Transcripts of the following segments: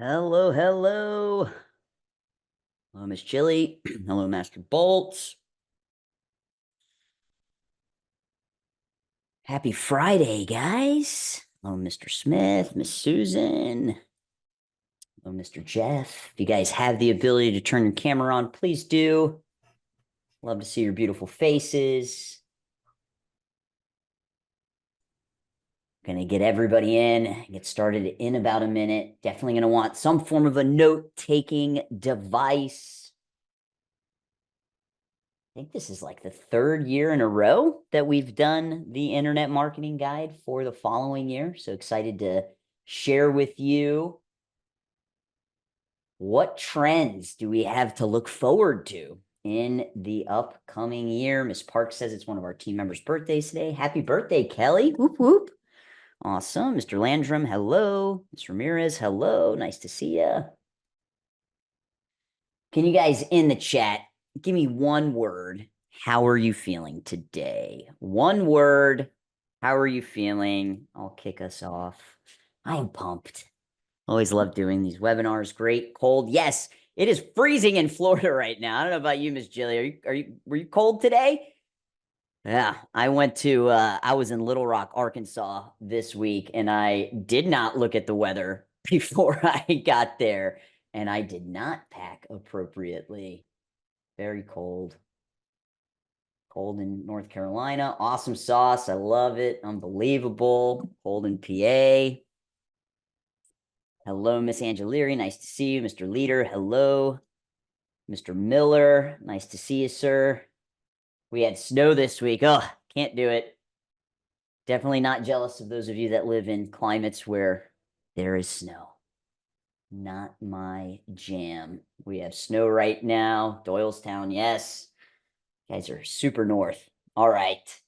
Hello, hello. Hello, Miss Chili. Hello, Master Bolts. Happy Friday, guys. Hello, Mr. Smith, Miss Susan. Hello, Mr. Jeff. If you guys have the ability to turn your camera on, please do. Love to see your beautiful faces. Gonna get everybody in, get started in about a minute. Definitely gonna want some form of a note-taking device. I think this is like the third year in a row that we've done the internet marketing guide for the following year. So excited to share with you what trends do we have to look forward to in the upcoming year. Miss Park says it's one of our team members' birthdays today. Happy birthday, Kelly. Whoop, whoop. Awesome. Mr. Landrum, hello. Ms. Ramirez, hello. Nice to see you. Can you guys in the chat give me one word? How are you feeling today? One word. How are you feeling? I'll kick us off. I am pumped. Always love doing these webinars. Great. Cold. Yes, it is freezing in Florida right now. I don't know about you, Miss Jilly. Were you cold today? Yeah, I was in Little Rock, Arkansas this week, and I did not look at the weather before I got there, and I did not pack appropriately. Very cold. Cold in North Carolina. Awesome sauce. I love it. Unbelievable. Cold in PA. Hello, Miss Angelieri. Nice to see you. Mr. Leader, hello. Mr. Miller, nice to see you, sir. We had snow this week. Oh, can't do it. Definitely not jealous of those of you that live in climates where there is snow. Not my jam. We have snow right now. Doylestown, yes. You guys are super north. All right.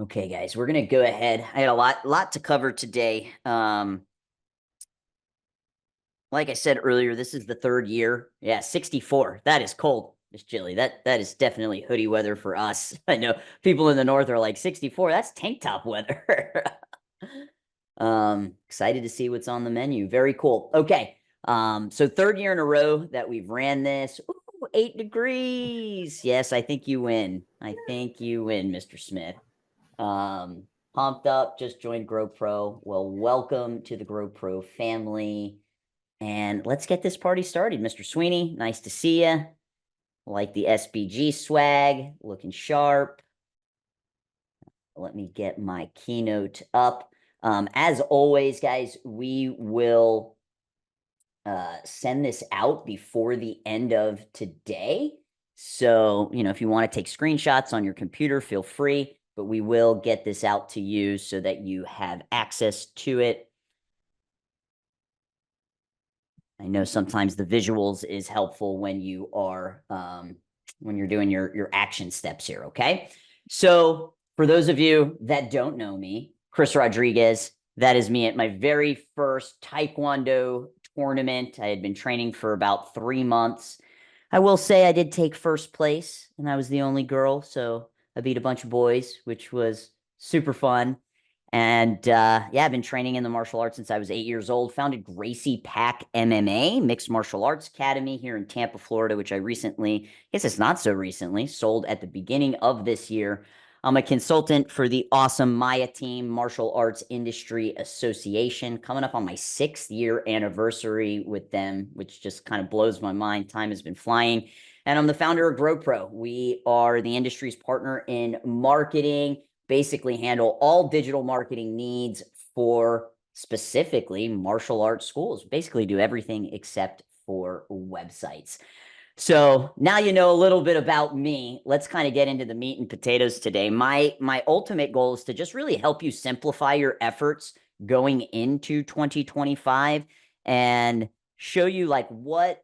Okay, guys, we're gonna go ahead. I had a lot to cover today. Like I said earlier, this is the third year. Yeah, 64. That is cold. It's chilly. That is definitely hoodie weather for us. I know people in the north are like 64. That's tank top weather. Excited to see what's on the menu. Very cool. Okay. So third year in a row that we've ran this. Ooh, 8 degrees. Yes, I think you win. I think you win, Mr. Smith. Pumped up, just joined GrowPro. Well, welcome to the GrowPro family. And let's get this party started. Mr. Sweeney, nice to see you. Like the SBG swag, looking sharp. Let me get my keynote up. As always, guys, we will send this out before the end of today. So, if you want to take screenshots on your computer, feel free, but we will get this out to you so that you have access to it. I know sometimes the visuals is helpful when you are when you're doing your action steps here. Okay. So for those of you that don't know me, Chris Rodriguez, that is me at my very first Taekwondo tournament. I had been training for about 3 months. I will say I did take first place and I was the only girl. So I beat a bunch of boys, which was super fun. And yeah, I've been training in the martial arts since I was 8 years old. Founded Gracie Pack MMA, Mixed Martial Arts Academy here in Tampa, Florida, which I recently, I guess it's not so recently, sold at the beginning of this year. I'm a consultant for the awesome Maya Team Martial Arts Industry Association, coming up on my 6th year anniversary with them, which just kind of blows my mind. Time has been flying. And I'm the founder of GrowPro. We are the industry's partner in marketing, basically handle all digital marketing needs for specifically martial arts schools. Basically do everything except for websites. So now you know a little bit about me. Let's kind of get into the meat and potatoes today. My ultimate goal is to just really help you simplify your efforts going into 2025 and show you like what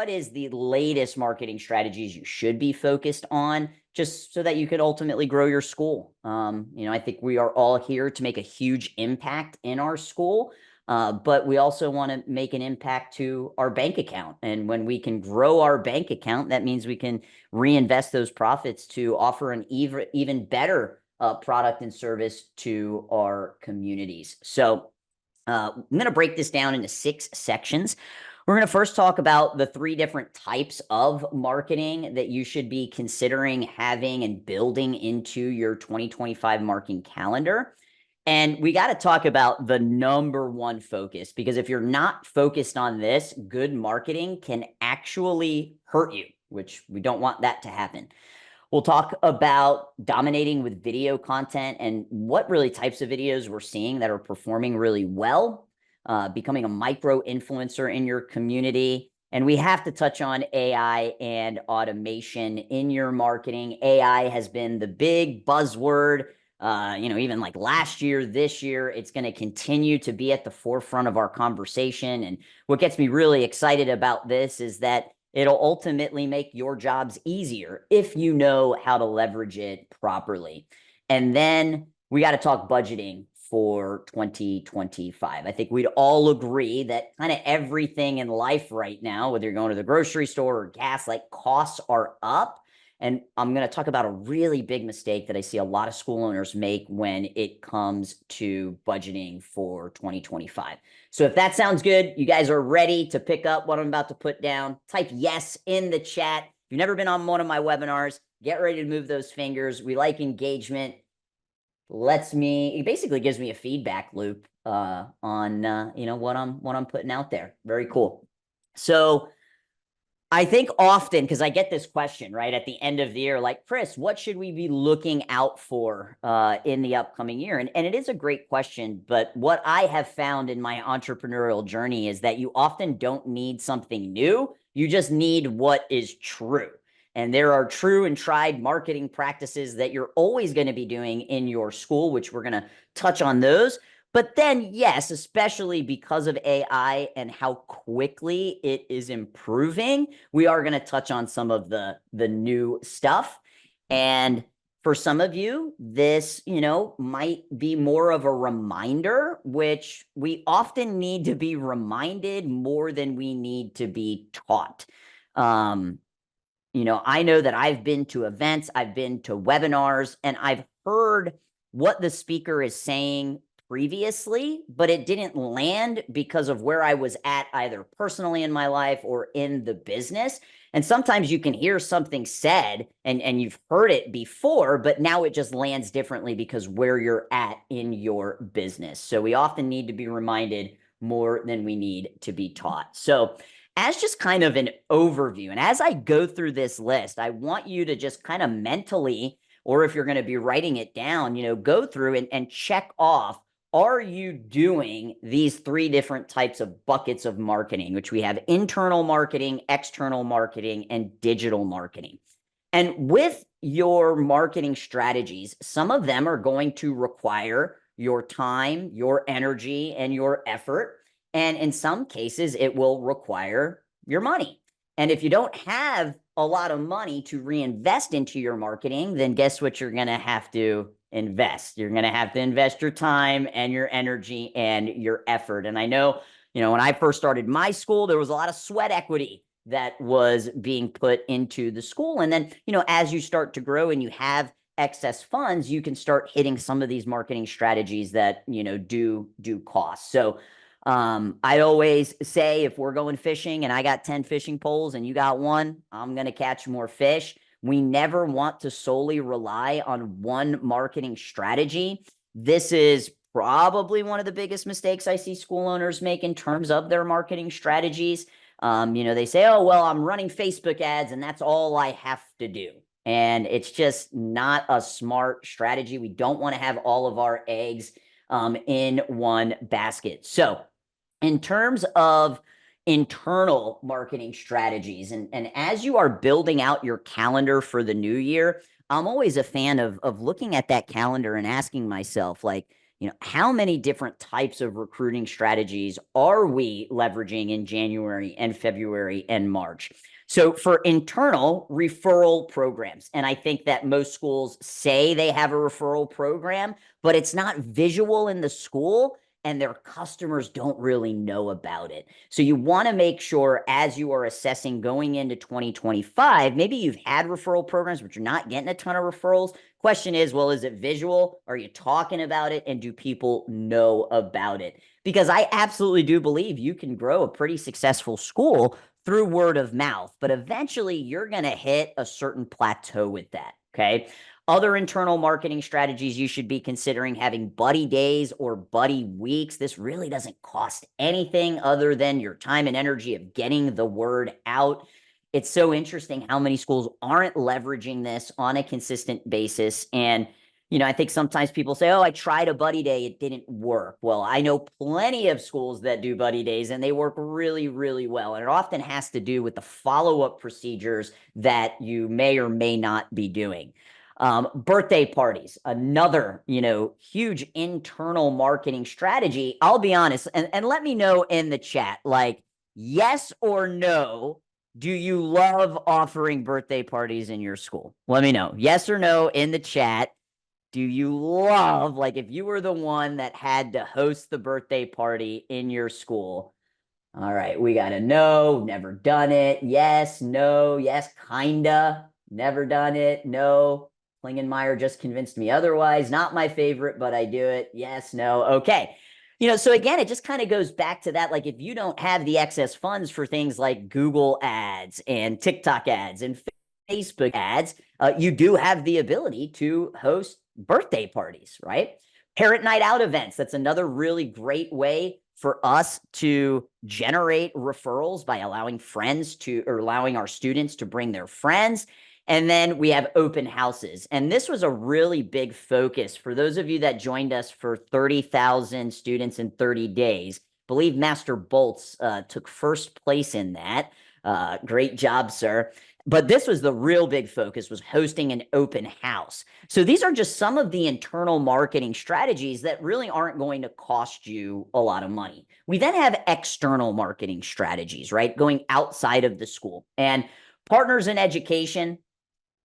is the latest marketing strategies you should be focused on, just so that you could ultimately grow your school. I think we are all here to make a huge impact in our school, but we also want to make an impact to our bank account. And when we can grow our bank account, that means we can reinvest those profits to offer an even better product and service to our communities. So I'm going to break this down into 6 sections. We're going to first talk about the 3 different types of marketing that you should be considering having and building into your 2025 marketing calendar. And we got to talk about the number 1 focus, because if you're not focused on this, good marketing can actually hurt you, which we don't want that to happen. We'll talk about dominating with video content and what really types of videos we're seeing that are performing really well, becoming a micro influencer in your community. And we have to touch on AI and automation in your marketing. AI has been the big buzzword, even like last year, this year, it's going to continue to be at the forefront of our conversation. And what gets me really excited about this is that it'll ultimately make your jobs easier if you know how to leverage it properly. And then we got to talk budgeting for 2025. I think we'd all agree that kind of everything in life right now, whether you're going to the grocery store or gas, like costs are up. And I'm going to talk about a really big mistake that I see a lot of school owners make when it comes to budgeting for 2025. So if that sounds good, you guys are ready to pick up what I'm about to put down, type yes in the chat. If you've never been on one of my webinars, get ready to move those fingers. We like engagement. It basically gives me a feedback loop on what I'm putting out there. Very cool. So I think often, because I get this question right at the end of the year, like, Chris, what should we be looking out for in the upcoming year? And it is a great question, but what I have found in my entrepreneurial journey is that you often don't need something new. You just need what is true. And there are true and tried marketing practices that you're always going to be doing in your school, which we're going to touch on those. But then, yes, especially because of AI and how quickly it is improving, we are going to touch on some of the new stuff. And for some of you, this, might be more of a reminder, which we often need to be reminded more than we need to be taught. I know that I've been to events, I've been to webinars, and I've heard what the speaker is saying previously, but it didn't land because of where I was at either personally in my life or in the business. And sometimes you can hear something said and you've heard it before, but now it just lands differently because where you're at in your business. So we often need to be reminded more than we need to be taught. So as just kind of an overview, and as I go through this list, I want you to just kind of mentally, or if you're going to be writing it down, go through and check off, are you doing these 3 different types of buckets of marketing, which we have internal marketing, external marketing, and digital marketing. And with your marketing strategies, some of them are going to require your time, your energy, and your effort. And in some cases, it will require your money. And if you don't have a lot of money to reinvest into your marketing, then guess what you're going to have to invest? You're going to have to invest your time and your energy and your effort. And I know, when I first started my school, there was a lot of sweat equity that was being put into the school. And then, as you start to grow and you have excess funds, you can start hitting some of these marketing strategies that, do cost. So I'd always say, if we're going fishing and I got 10 fishing poles and you got 1, I'm going to catch more fish. We never want to solely rely on one marketing strategy. This is probably one of the biggest mistakes I see school owners make in terms of their marketing strategies. They say, oh, well, I'm running Facebook ads and that's all I have to do. And it's just not a smart strategy. We don't want to have all of our eggs in one basket. So in terms of internal marketing strategies, and as you are building out your calendar for the new year, I'm always a fan of looking at that calendar and asking myself, like, how many different types of recruiting strategies are we leveraging in January and February and March? So for internal, referral programs, and I think that most schools say they have a referral program, but it's not visual in the school. and their customers don't really know about it. So you want to make sure as you are assessing going into 2025, maybe you've had referral programs, but you're not getting a ton of referrals. Question is, well, is it visual? Are you talking about it? And do people know about it? Because I absolutely do believe you can grow a pretty successful school through word of mouth, but eventually you're going to hit a certain plateau with that. Okay. Other internal marketing strategies you should be considering having buddy days or buddy weeks. This really doesn't cost anything other than your time and energy of getting the word out. It's so interesting how many schools aren't leveraging this on a consistent basis. And I think sometimes people say, oh, I tried a buddy day, it didn't work. Well, I know plenty of schools that do buddy days and they work really, really well. And it often has to do with the follow-up procedures that you may or may not be doing. Birthday parties, another, huge internal marketing strategy. I'll be honest, and let me know in the chat, like, yes or no, do you love offering birthday parties in your school? Let me know. Yes or no in the chat. Do you love, like, if you were the one that had to host the birthday party in your school? All right, we got a no, never done it. Yes, no, yes, kinda, never done it. No, Klingenmeyer just convinced me otherwise. Not my favorite, but I do it. Yes, no, okay. So again, it just kind of goes back to that. Like, if you don't have the excess funds for things like Google ads and TikTok ads and Facebook ads, you do have the ability to host birthday parties, right? Parent night out events. That's another really great way for us to generate referrals by allowing our students to bring their friends. And then we have open houses. And this was a really big focus for those of you that joined us for 30,000 students in 30 days. I believe Master Bolts took first place in that. Great job, sir. But this was the real big focus, was hosting an open house. So these are just some of the internal marketing strategies that really aren't going to cost you a lot of money. We then have external marketing strategies, right? Going outside of the school. And partners in education,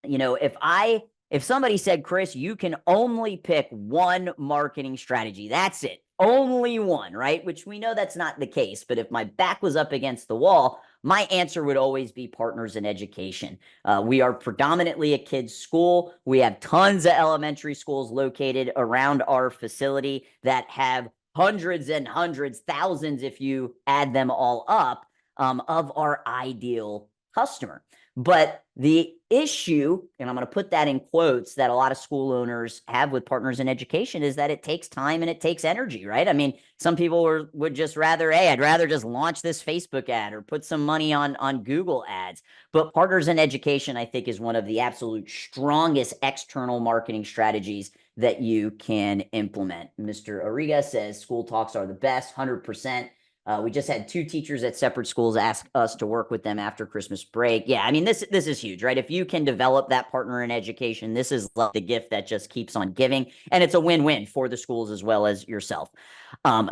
if somebody said, Chris, you can only pick one marketing strategy, that's it, only one, right? Which we know that's not the case. But if my back was up against the wall, my answer would always be partners in education. We are predominantly a kids' school. We have tons of elementary schools located around our facility that have hundreds and hundreds, thousands, if you add them all up, of our ideal customer. But the issue, and I'm going to put that in quotes, that a lot of school owners have with partners in education is that it takes time and it takes energy, right? I mean, some people would just rather, hey, I'd rather just launch this Facebook ad or put some money on Google ads. But partners in education, I think, is one of the absolute strongest external marketing strategies that you can implement. Mr. Ariga says school talks are the best, 100%. We just had 2 teachers at separate schools ask us to work with them after Christmas break. Yeah, I mean, this is huge, right? If you can develop that partner in education, this is like the gift that just keeps on giving. And it's a win-win for the schools as well as yourself.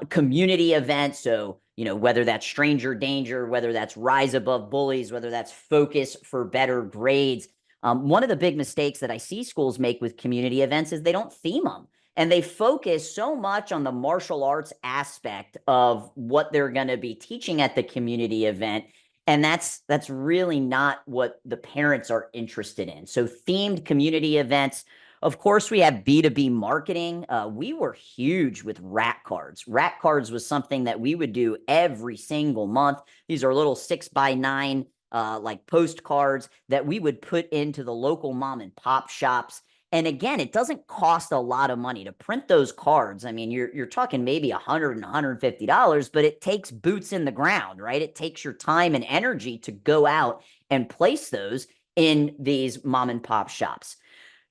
Community events. So, whether that's Stranger Danger, whether that's Rise Above Bullies, whether that's Focus for Better Grades. One of the big mistakes that I see schools make with community events is they don't theme them. And they focus so much on the martial arts aspect of what they're going to be teaching at the community event. And that's really not what the parents are interested in. So themed community events. Of course, we have B2B marketing. We were huge with rat cards. Rat cards was something that we would do every single month. These are little 6x9 like postcards that we would put into the local mom and pop shops. And again, it doesn't cost a lot of money to print those cards. I mean, you're talking maybe $100 and $150, but it takes boots in the ground, right? It takes your time and energy to go out and place those in these mom and pop shops.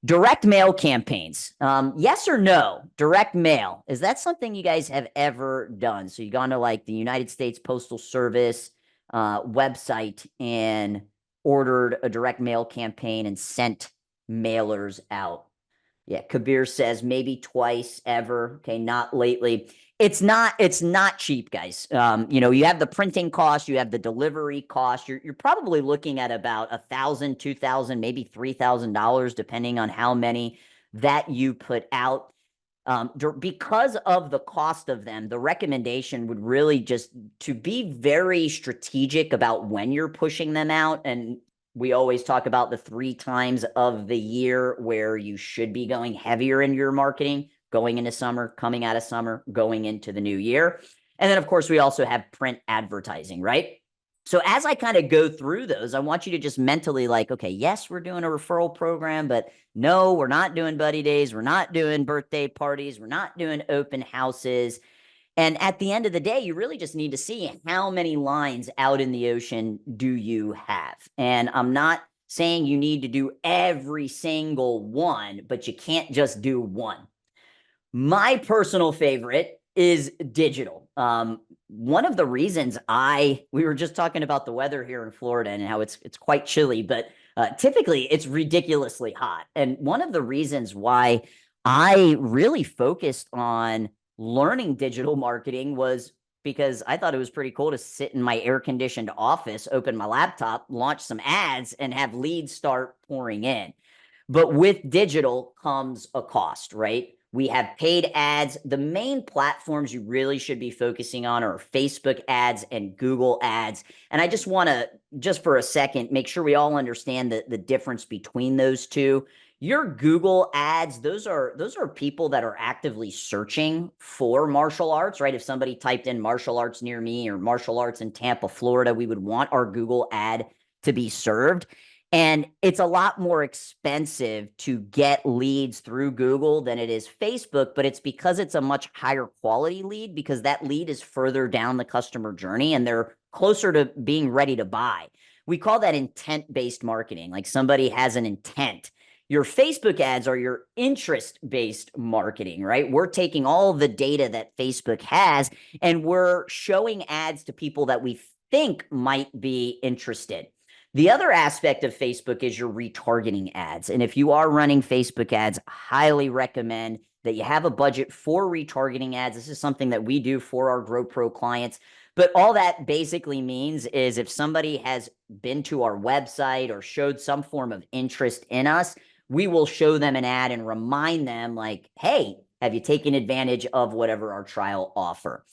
Direct mail campaigns. Yes or no? Direct mail. Is that something you guys have ever done? So you've gone to like the United States Postal Service website and ordered a direct mail campaign and sent mailers out. Yeah, Kabir says maybe twice ever. Okay, not lately. It's not cheap, guys. You have the printing cost, you have the delivery cost. You're probably looking at about $1,000, $2,000, maybe $3,000, depending on how many that you put out. Because of the cost of them, the recommendation would really just to be very strategic about when you're pushing them out. And we always talk about the 3 times of the year where you should be going heavier in your marketing, going into summer, coming out of summer, going into the new year. And then, of course, we also have print advertising, right? So as I kind of go through those, I want you to just mentally like, okay, yes, we're doing a referral program, but no, we're not doing buddy days. We're not doing birthday parties. We're not doing open houses. And at the end of the day, you really just need to see how many lines out in the ocean do you have. And I'm not saying you need to do every single one, but you can't just do one. My personal favorite is digital. One of the reasons we were just talking about the weather here in Florida and how it's quite chilly, but typically it's ridiculously hot. And one of the reasons why I really focused on learning digital marketing was because I thought it was pretty cool to sit in my air conditioned office, open my laptop, launch some ads, and have leads start pouring in. But with digital comes a cost, right? We have paid ads. The main platforms you really should be focusing on are Facebook ads and Google ads. And I just want to, just for a second, make sure we all understand the difference between those two. Your Google ads, those are people that are actively searching for martial arts, right? If somebody typed in martial arts near me or martial arts in Tampa, Florida, we would want our Google ad to be served. And it's a lot more expensive to get leads through Google than it is Facebook, but it's because it's a much higher quality lead because that lead is further down the customer journey and they're closer to being ready to buy. We call that intent-based marketing, like somebody has an intent. Your Facebook ads are your interest-based marketing, right? We're taking all the data that Facebook has and we're showing ads to people that we think might be interested. The other aspect of Facebook is your retargeting ads. And if you are running Facebook ads, highly recommend that you have a budget for retargeting ads. This is something that we do for our Grow Pro clients. But all that basically means is if somebody has been to our website or showed some form of interest in us, we will show them an ad and remind them like, hey, have you taken advantage of whatever our trial offer?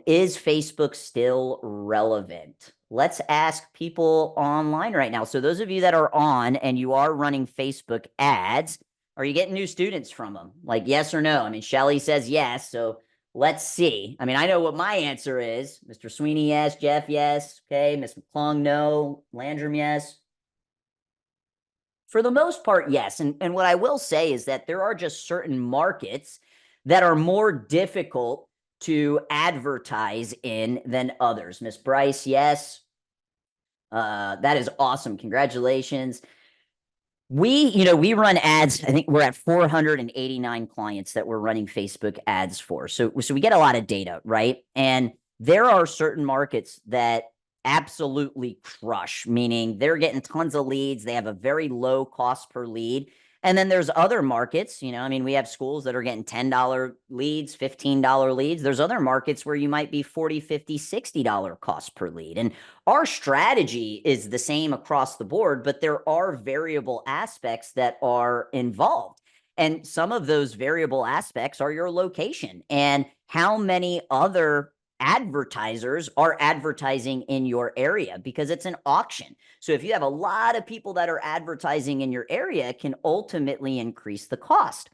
Is Facebook still relevant? Let's ask people online right now. So those of you that are on and you are running Facebook ads, are you getting new students from them? Like yes or no? I mean, Shelly says yes. So let's see. I mean, I know what my answer is. Mr. Sweeney, yes. Jeff, yes. Okay. Ms. McClung, no. Landrum, yes. For the most part, yes. And what I will say is that there are just certain markets that are more difficult to advertise in than others. Miss Bryce, yes. That is awesome. Congratulations. We run ads. I think we're at 489 clients that we're running Facebook ads for. So we get a lot of data, right? And there are certain markets that absolutely crush, meaning they're getting tons of leads. They have a very low cost per lead. And then there's other markets, we have schools that are getting $10 leads, $15 leads. There's other markets where you might be $40, $50, $60 cost per lead. And our strategy is the same across the board, but there are variable aspects that are involved. And some of those variable aspects are your location and how many other advertisers are advertising in your area because it's an auction. So if you have a lot of people that are advertising in your area, it can ultimately increase the cost.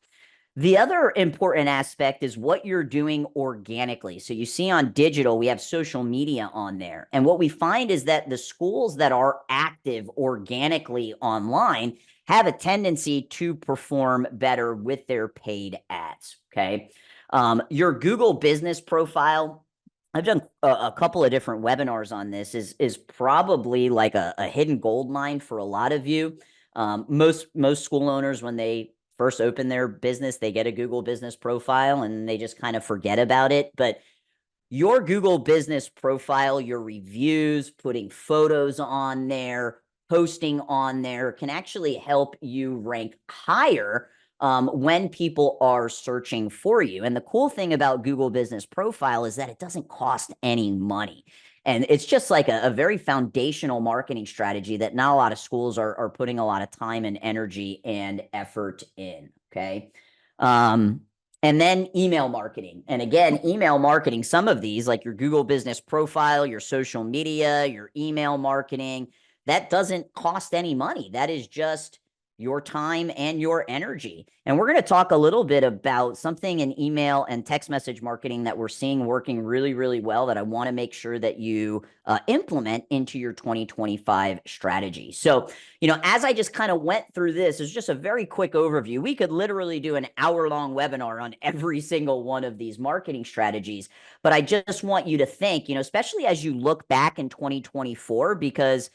The other important aspect is what you're doing organically. So you see on digital, we have social media on there. And what we find is that the schools that are active organically online have a tendency to perform better with their paid ads, okay? Your Google business profile, I've done a couple of different webinars on this, is probably like a hidden gold mine for a lot of you. Most school owners, when they first open their business, they get a Google business profile and they just kind of forget about it. But your Google business profile, your reviews, putting photos on there, posting on there can actually help you rank higher when people are searching for you. And the cool thing about Google Business Profile is that it doesn't cost any money. And it's just like a very foundational marketing strategy that not a lot of schools are putting a lot of time and energy and effort in, okay? And then email marketing. And again, email marketing, some of these, like your Google business profile, your social media, your email marketing, that doesn't cost any money. That is just your time and your energy. And we're going to talk a little bit about something in email and text message marketing that we're seeing working really, really well that I want to make sure that you implement into your 2025 strategy. So, as I just kind of went through this, it's just a very quick overview. We could literally do an hour-long webinar on every single one of these marketing strategies, but I just want you to think, especially as you look back in 2024, because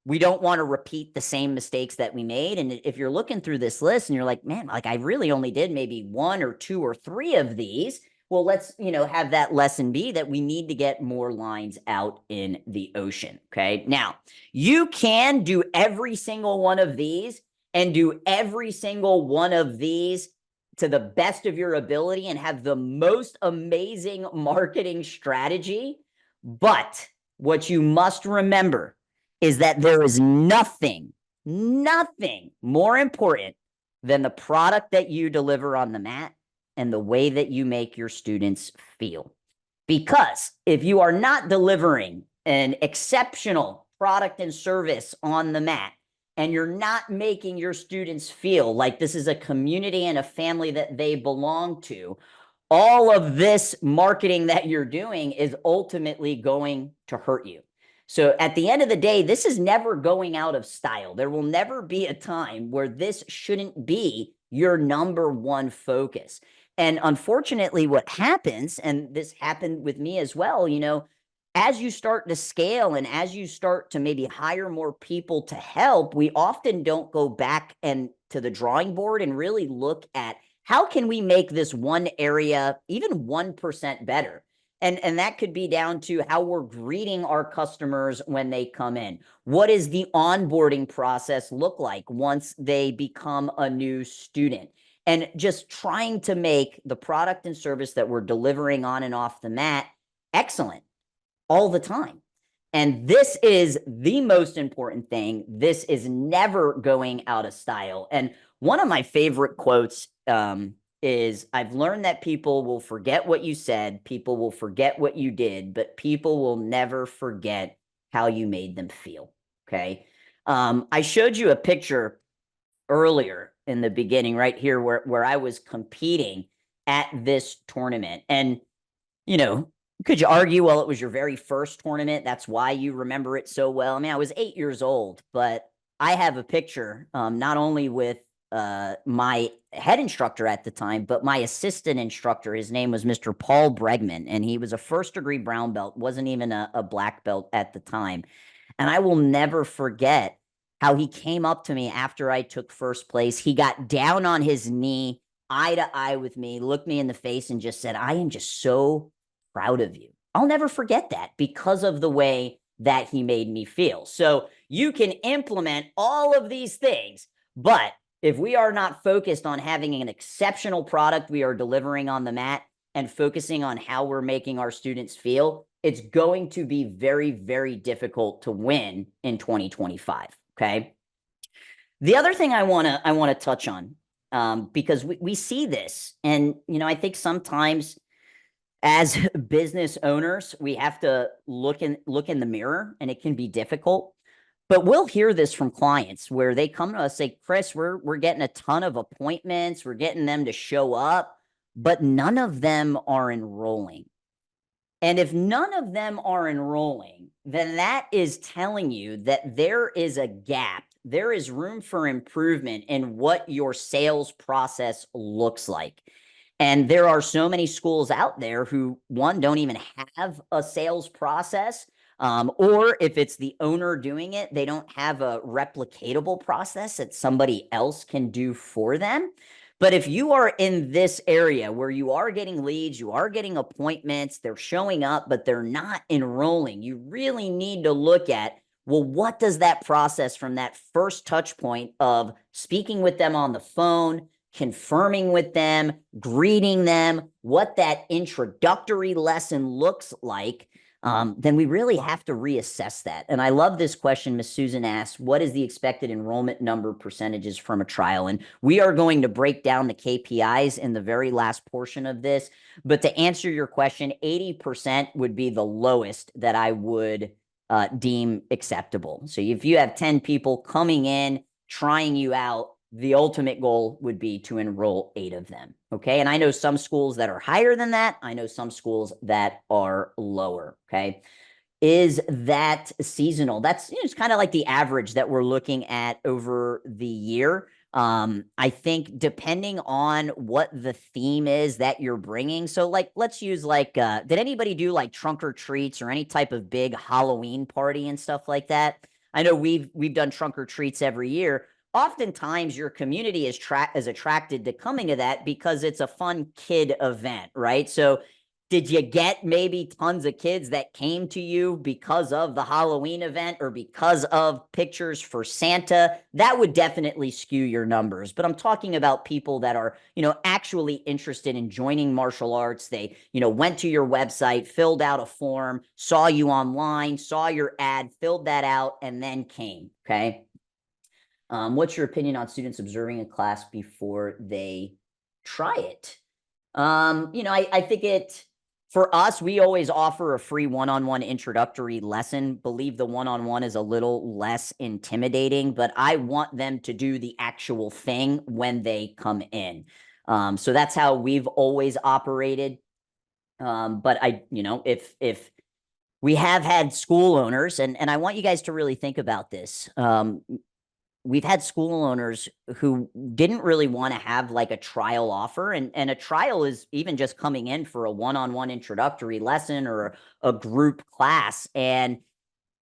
we don't want to repeat the same mistakes that we made. And if you're looking through this list and you're like, man, like I really only did maybe 1 or 2 or 3 of these, well, let's, have that lesson be that we need to get more lines out in the ocean. Okay. Now, you can do every single one of these and do every single one of these to the best of your ability and have the most amazing marketing strategy. But what you must remember is that there is nothing more important than the product that you deliver on the mat and the way that you make your students feel. Because if you are not delivering an exceptional product and service on the mat, and you're not making your students feel like this is a community and a family that they belong to, all of this marketing that you're doing is ultimately going to hurt you. So at the end of the day, this is never going out of style. There will never be a time where this shouldn't be your number one focus. And unfortunately, what happens, and this happened with me as well, as you start to scale and as you start to maybe hire more people to help, we often don't go back and to the drawing board and really look at how can we make this one area even 1% better. And that could be down to how we're greeting our customers when they come in. What does the onboarding process look like once they become a new student? And just trying to make the product and service that we're delivering on and off the mat excellent all the time. And this is the most important thing. This is never going out of style. And one of my favorite quotes is, I've learned that people will forget what you said, people will forget what you did, but people will never forget how you made them feel. Okay. I showed you a picture earlier in the beginning right here where I was competing at this tournament. And, could you argue, well, it was your very first tournament, that's why you remember it so well? I mean, I was 8 years old, but I have a picture not only with my head instructor at the time, but my assistant instructor. His name was Mr. Paul Bregman, and he was a first-degree brown belt, wasn't even a black belt at the time. And I will never forget how he came up to me after I took first place. He got down on his knee, eye to eye with me, looked me in the face, and just said, I am just so proud of you. I'll never forget that because of the way that he made me feel. So you can implement all of these things, but if we are not focused on having an exceptional product we are delivering on the mat and focusing on how we're making our students feel, it's going to be very, very difficult to win in 2025. Okay. The other thing I want to touch on, because we see this, and I think sometimes as business owners, we have to look in the mirror, and it can be difficult. But we'll hear this from clients where they come to us, say, Chris, we're getting a ton of appointments, we're getting them to show up, but none of them are enrolling. And if none of them are enrolling, then that is telling you that there is a gap. There is room for improvement in what your sales process looks like. And there are so many schools out there who, one, don't even have a sales process, or if it's the owner doing it, they don't have a replicatable process that somebody else can do for them. But if you are in this area where you are getting leads, you are getting appointments, they're showing up, but they're not enrolling, you really need to look at, well, what does that process from that first touch point of speaking with them on the phone, confirming with them, greeting them, what that introductory lesson looks like, then we really have to reassess that. And I love this question. Miss Susan asks, what is the expected enrollment number percentages from a trial? And we are going to break down the KPIs in the very last portion of this. But to answer your question, 80% would be the lowest that I would deem acceptable. So if you have 10 people coming in, trying you out, the ultimate goal would be to enroll 8 of them. Okay. And I know some schools that are higher than that. I know some schools that are lower. Okay. Is that seasonal? That's it's kind of like the average that we're looking at over the year. I think depending on what the theme is that you're bringing. So like, let's use like, did anybody do like trunk or treats or any type of big Halloween party and stuff like that? I know we've done trunk or treats every year. Oftentimes your community is attracted to coming to that because it's a fun kid event, right? So did you get maybe tons of kids that came to you because of the Halloween event or because of pictures for Santa? That would definitely skew your numbers. But I'm talking about people that are, actually interested in joining martial arts. They, went to your website, filled out a form, saw you online, saw your ad, filled that out, and then came. Okay. What's your opinion on students observing a class before they try it? I think for us, we always offer a free one-on-one introductory lesson. Believe the one-on-one is a little less intimidating, but I want them to do the actual thing when they come in. So that's how we've always operated. But if we have had school owners, and I want you guys to really think about this. We've had school owners who didn't really want to have like a trial offer. And a trial is even just coming in for a one-on-one introductory lesson or a group class, and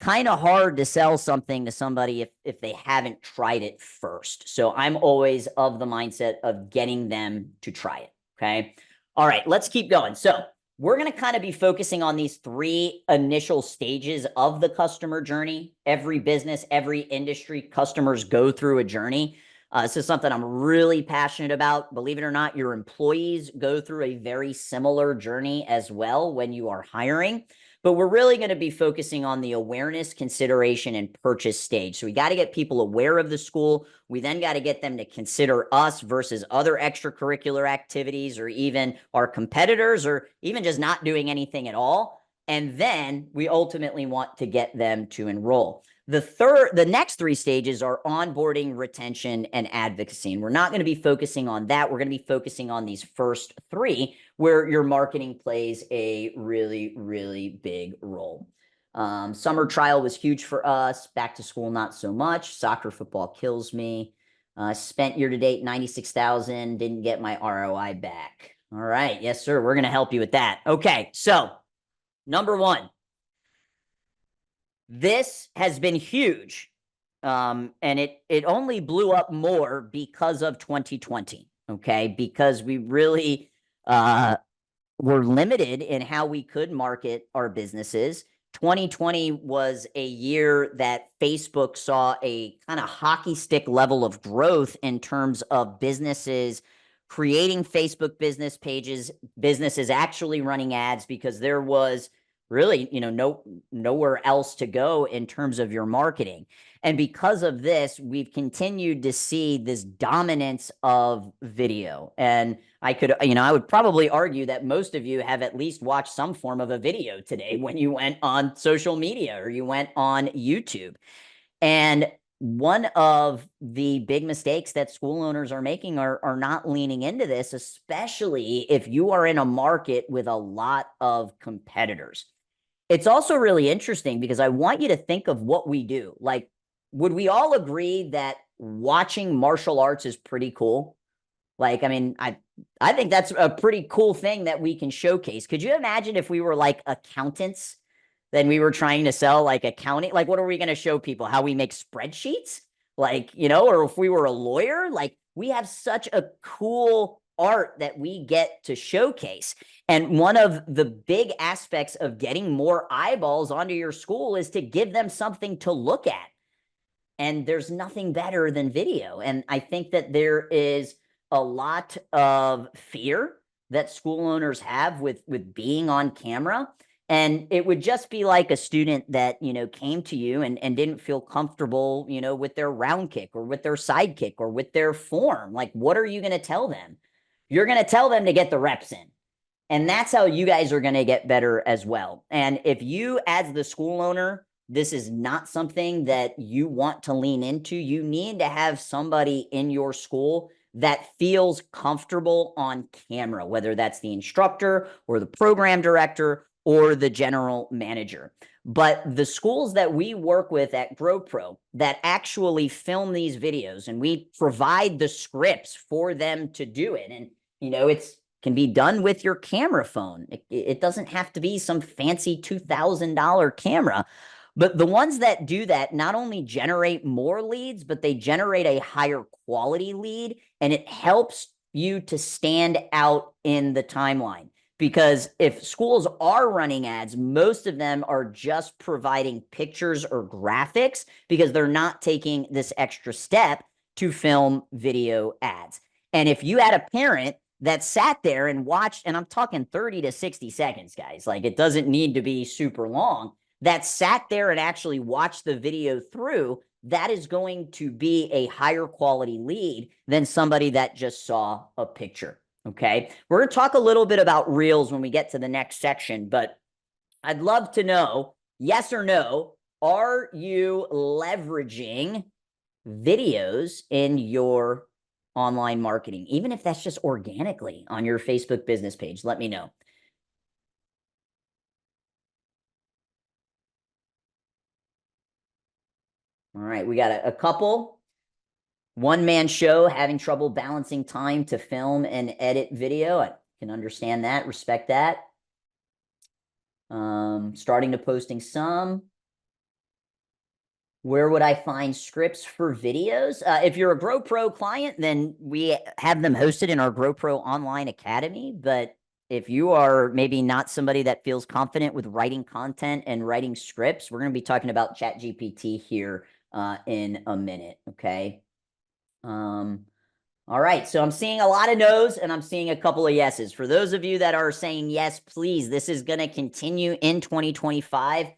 kind of hard to sell something to somebody if they haven't tried it first. So I'm always of the mindset of getting them to try it. Okay. All right, let's keep going. So we're going to kind of be focusing on these 3 initial stages of the customer journey. Every business, every industry, customers go through a journey. This is something I'm really passionate about. Believe it or not, your employees go through a very similar journey as well when you are hiring. But we're really going to be focusing on the awareness, consideration, and purchase stage. So we got to get people aware of the school. We then got to get them to consider us versus other extracurricular activities or even our competitors or even just not doing anything at all. And then we ultimately want to get them to enroll. The next 3 stages are onboarding, retention, and advocacy. And we're not going to be focusing on that. We're going to be focusing on these first 3 where your marketing plays a really, really big role. Summer trial was huge for us. Back to school, not so much. Soccer, football kills me. Spent year to date, 96,000. Didn't get my ROI back. All right. Yes, sir. We're going to help you with that. Okay. So number 1. This has been huge, and it only blew up more because of 2020, okay? Because we really were limited in how we could market our businesses. 2020 was a year that Facebook saw a kind of hockey stick level of growth in terms of businesses creating Facebook business pages, businesses actually running ads, because there was really, nowhere else to go in terms of your marketing. And because of this, we've continued to see this dominance of video. And I would probably argue that most of you have at least watched some form of a video today when you went on social media or you went on YouTube. And one of the big mistakes that school owners are making are not leaning into this, especially if you are in a market with a lot of competitors. It's also really interesting because I want you to think of what we do. Like, would we all agree that watching martial arts is pretty cool? Like, I mean, I think that's a pretty cool thing that we can showcase. Could you imagine if we were like accountants, then we were trying to sell like accounting? Like, what are we going to show people? How we make spreadsheets? Like, or if we were a lawyer, like we have such a cool art that we get to showcase. And one of the big aspects of getting more eyeballs onto your school is to give them something to look at. And there's nothing better than video. And I think that there is a lot of fear that school owners have with being on camera. And it would just be like a student that, came to you and didn't feel comfortable, with their round kick or with their side kick or with their form. Like, what are you going to tell them? You're going to tell them to get the reps in. And that's how you guys are going to get better as well. And if you, as the school owner, this is not something that you want to lean into, you need to have somebody in your school that feels comfortable on camera, whether that's the instructor or the program director or the general manager. But the schools that we work with at GrowPro that actually film these videos, and we provide the scripts for them to do it. And, it's can be done with your camera phone. It doesn't have to be some fancy $2,000 camera. But the ones that do that not only generate more leads, but they generate a higher quality lead, and it helps you to stand out in the timeline. Because if schools are running ads, most of them are just providing pictures or graphics because they're not taking this extra step to film video ads. And if you had a parent that sat there and watched, and I'm talking 30 to 60 seconds, guys, like it doesn't need to be super long, that sat there and actually watched the video through, that is going to be a higher quality lead than somebody that just saw a picture. Okay. We're going to talk a little bit about reels when we get to the next section, but I'd love to know, yes or no, are you leveraging videos in your online marketing, even if that's just organically on your Facebook business page? Let me know. All right, we got a couple. One-man show, having trouble balancing time to film and edit video. I can understand that, respect that. Starting to posting some. Where would I find scripts for videos? If you're a GrowPro client, then we have them hosted in our GrowPro Online Academy. But if you are maybe not somebody that feels confident with writing content and writing scripts, we're going to be talking about ChatGPT here in a minute, okay? All right, so I'm seeing a lot of no's and I'm seeing a couple of yeses. For those of you that are saying yes, please, this is going to continue in 2025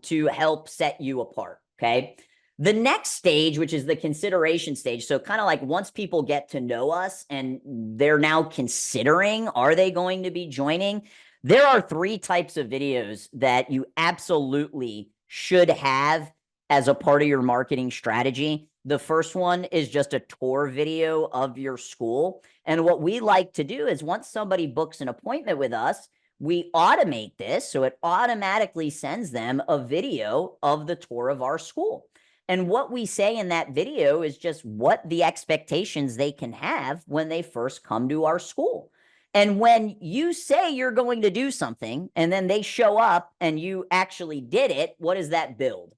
to help set you apart, okay? The next stage, which is the consideration stage, so kind of like once people get to know us and they're now considering, are they going to be joining? There are 3 types of videos that you absolutely should have as a part of your marketing strategy. The first one is just a tour video of your school. And what we like to do is once somebody books an appointment with us, we automate this. So it automatically sends them a video of the tour of our school. And what we say in that video is just what the expectations they can have when they first come to our school. And when you say you're going to do something and then they show up and you actually did it, what does that build?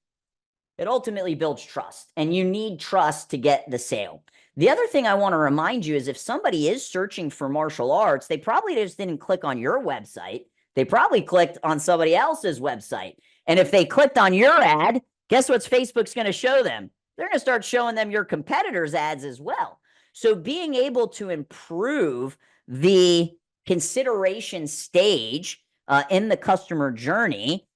It ultimately builds trust, and you need trust to get the sale. The other thing I want to remind you is if somebody is searching for martial arts, they probably just didn't click on your website. They probably clicked on somebody else's website. And if they clicked on your ad, guess what Facebook's going to show them? They're going to start showing them your competitors' ads as well. So being able to improve the consideration stage in the customer journey,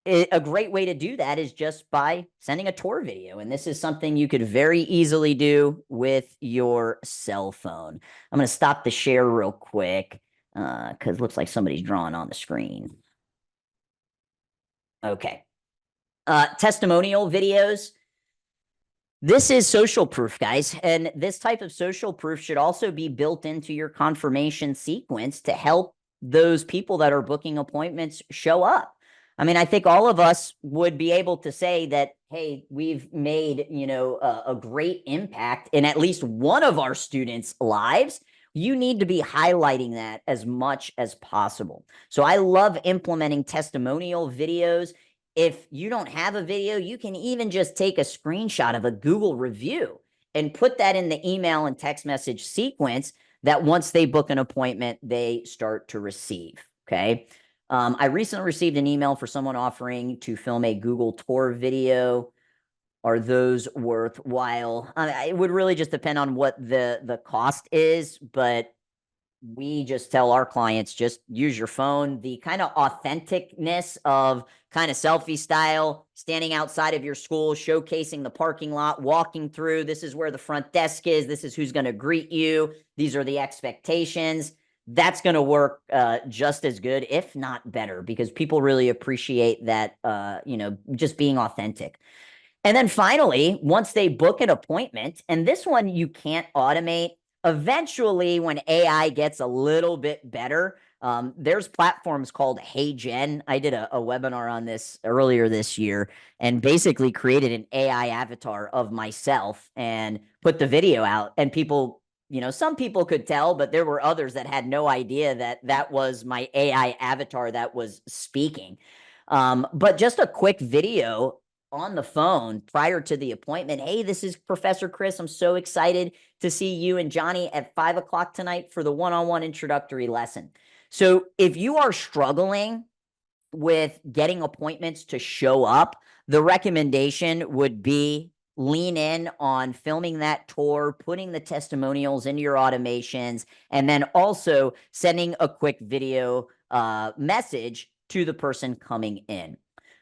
a great way to do that is just by sending a tour video. And this is something you could very easily do with your cell phone. I'm going to stop the share real quick because it looks like somebody's drawing on the screen. Okay. Testimonial videos. This is social proof, guys. And this type of social proof should also be built into your confirmation sequence to help those people that are booking appointments show up. I mean, I think all of us would be able to say that, hey, we've made, a great impact in at least one of our students' lives. You need to be highlighting that as much as possible. So I love implementing testimonial videos. If you don't have a video, you can even just take a screenshot of a Google review and put that in the email and text message sequence that once they book an appointment, they start to receive, okay? I recently received an email for someone offering to film a Google tour video. Are those worthwhile? It would really just depend on what the cost is, but we just tell our clients, just use your phone. The kind of authenticness of kind of selfie style, standing outside of your school, showcasing the parking lot, walking through, this is where the front desk is, this is who's going to greet you, these are the expectations. That's going to work just as good, if not better, because people really appreciate that, just being authentic. And then finally, once they book an appointment, and this one you can't automate, eventually when AI gets a little bit better, there's platforms called HeyGen. I did a webinar on this earlier this year and basically created an AI avatar of myself and put the video out. And people, some people could tell, but there were others that had no idea that that was my AI avatar that was speaking. But just a quick video on the phone prior to the appointment. Hey, this is Professor Chris. I'm so excited to see you and Johnny at 5 o'clock tonight for the one-on-one introductory lesson. So if you are struggling with getting appointments to show up, the recommendation would be lean in on filming that tour, putting the testimonials into your automations, and then also sending a quick video message to the person coming in.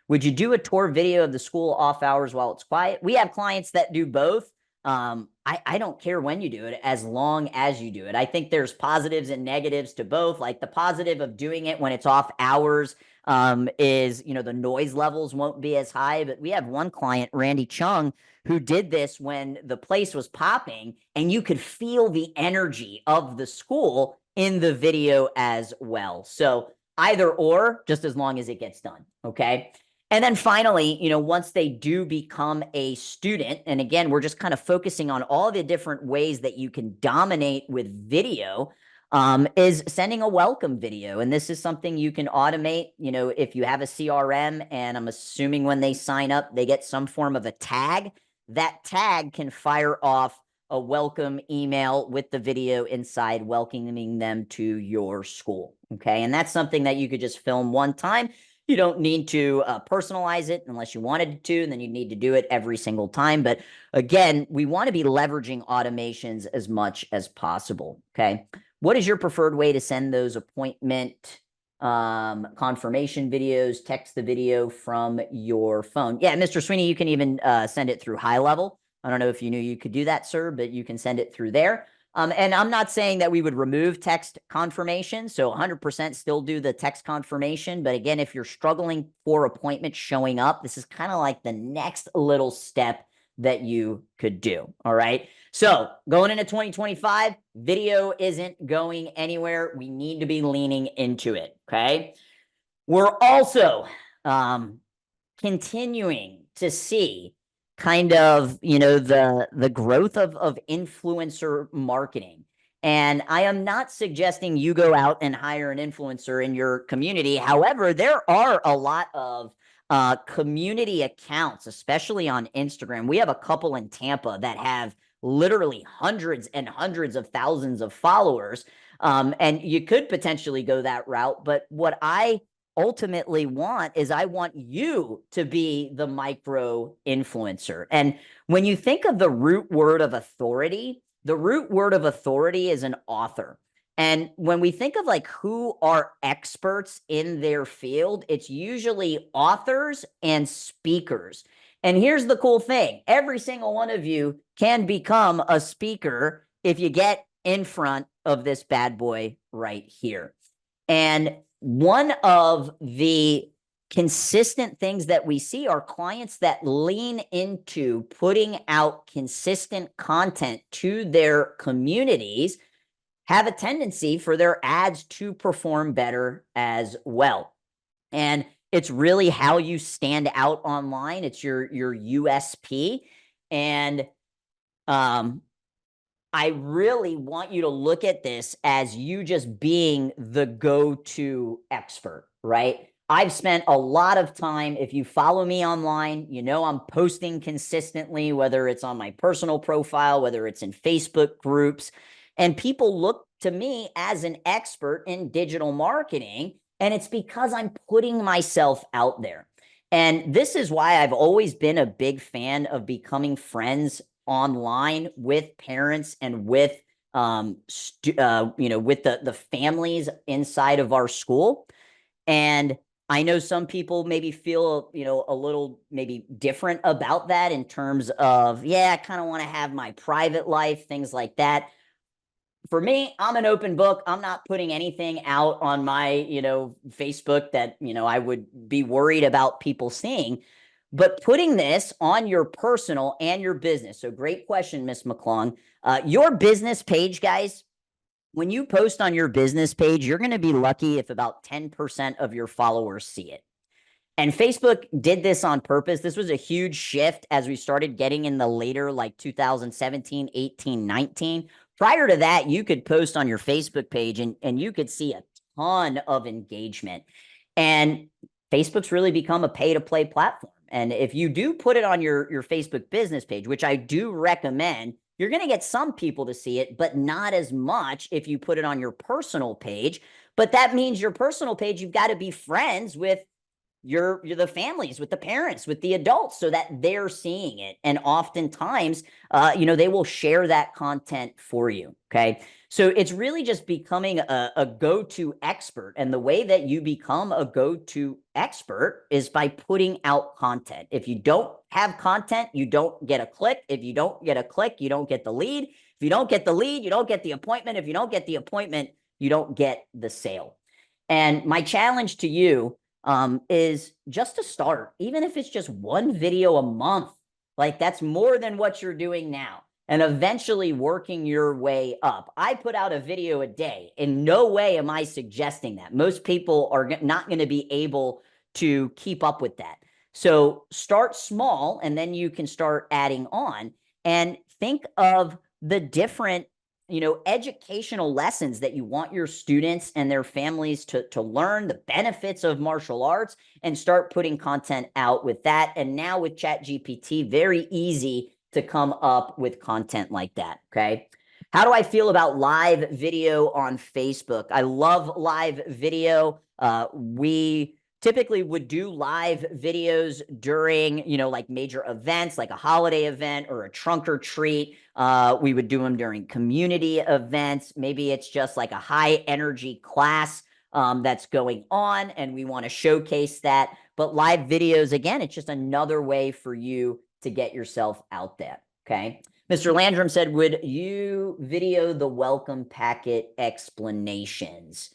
Would you do a tour video of the school off hours while it's quiet? We have clients that do both. I don't care when you do it, as long as you do it. I think there's positives and negatives to both. Like the positive of doing it when it's off hours is, the noise levels won't be as high. But we have one client, Randy Chung, who did this when the place was popping and you could feel the energy of the school in the video as well. So either or, just as long as it gets done. Okay. And then finally, once they do become a student, and again, we're just kind of focusing on all the different ways that you can dominate with video, is sending a welcome video. And this is something you can automate, if you have a CRM, and I'm assuming when they sign up, they get some form of a tag. That tag can fire off a welcome email with the video inside, welcoming them to your school. Okay. And that's something that you could just film one time. You don't need to personalize it unless you wanted to, and then you need to do it every single time. But again, we want to be leveraging automations as much as possible. Okay. What is your preferred way to send those appointment confirmation videos? Text the video from your phone. Yeah, Mr. Sweeney, you can even send it through High Level. I don't know if you knew you could do that, sir, but you can send it through there. And I'm not saying that we would remove text confirmation. So 100% still do the text confirmation. But again, if you're struggling for appointments showing up, this is kind of like the next little step that you could do. All right. So going into 2025, video isn't going anywhere. We need to be leaning into it. Okay. We're also continuing to see kind of, the growth of influencer marketing. And I am not suggesting you go out and hire an influencer in your community. However, there are a lot of community accounts, especially on Instagram. We have a couple in Tampa that have literally hundreds and hundreds of thousands of followers. And you could potentially go that route. But what I ultimately want is I want you to be the micro influencer. And when you think of the root word of authority, the root word of authority is an author. And when we think of like who are experts in their field, it's usually authors and speakers. And here's the cool thing. Every single one of you can become a speaker if you get in front of this bad boy right here. And one of the consistent things that we see are clients that lean into putting out consistent content to their communities have a tendency for their ads to perform better as well. And it's really how you stand out online. It's your USP. And I really want you to look at this as you just being the go-to expert, right? I've spent a lot of time, if you follow me online, I'm posting consistently, whether it's on my personal profile, whether it's in Facebook groups, and people look to me as an expert in digital marketing, and it's because I'm putting myself out there. And this is why I've always been a big fan of becoming friends online with parents and with with the families inside of our school. And I know some people maybe feel, a little maybe different about that in terms of, yeah, I kind of want to have my private life, things like that. For me, I'm an open book. I'm not putting anything out on my, Facebook that, I would be worried about people seeing. But putting this on your personal and your business. So great question, Miss McClung. Your business page, guys, when you post on your business page, you're going to be lucky if about 10% of your followers see it. And Facebook did this on purpose. This was a huge shift as we started getting in the later, like 2017, 18, 19. Prior to that, you could post on your Facebook page and you could see a ton of engagement. And Facebook's really become a pay-to-play platform. And if you do put it on your Facebook business page, which I do recommend, you're going to get some people to see it, but not as much if you put it on your personal page. But that means your personal page, you've got to be friends with you're the families, with the parents, with the adults, so that they're seeing it. And oftentimes, they will share that content for you. Okay. So it's really just becoming a go-to expert. And the way that you become a go-to expert is by putting out content. If you don't have content, you don't get a click. If you don't get a click, you don't get the lead. If you don't get the lead, you don't get the appointment. If you don't get the appointment, you don't get the sale. And my challenge to you is just to start, even if it's just one video a month, like that's more than what you're doing now, and eventually working your way up. I put out a video a day. In no way am I suggesting that. Most people are not going to be able to keep up with that. So start small, and then you can start adding on, and think of the different educational lessons that you want your students and their families to learn the benefits of martial arts, and start putting content out with that. And now with ChatGPT, very easy to come up with content like that. Okay. How do I feel about live video on Facebook? I love live video. We typically would do live videos during, like major events, like a holiday event or a trunk or treat. We would do them during community events. Maybe it's just like a high energy class that's going on, and we want to showcase that. But live videos, again, it's just another way for you to get yourself out there. Okay. Mr. Landrum said, would you video the welcome packet explanations?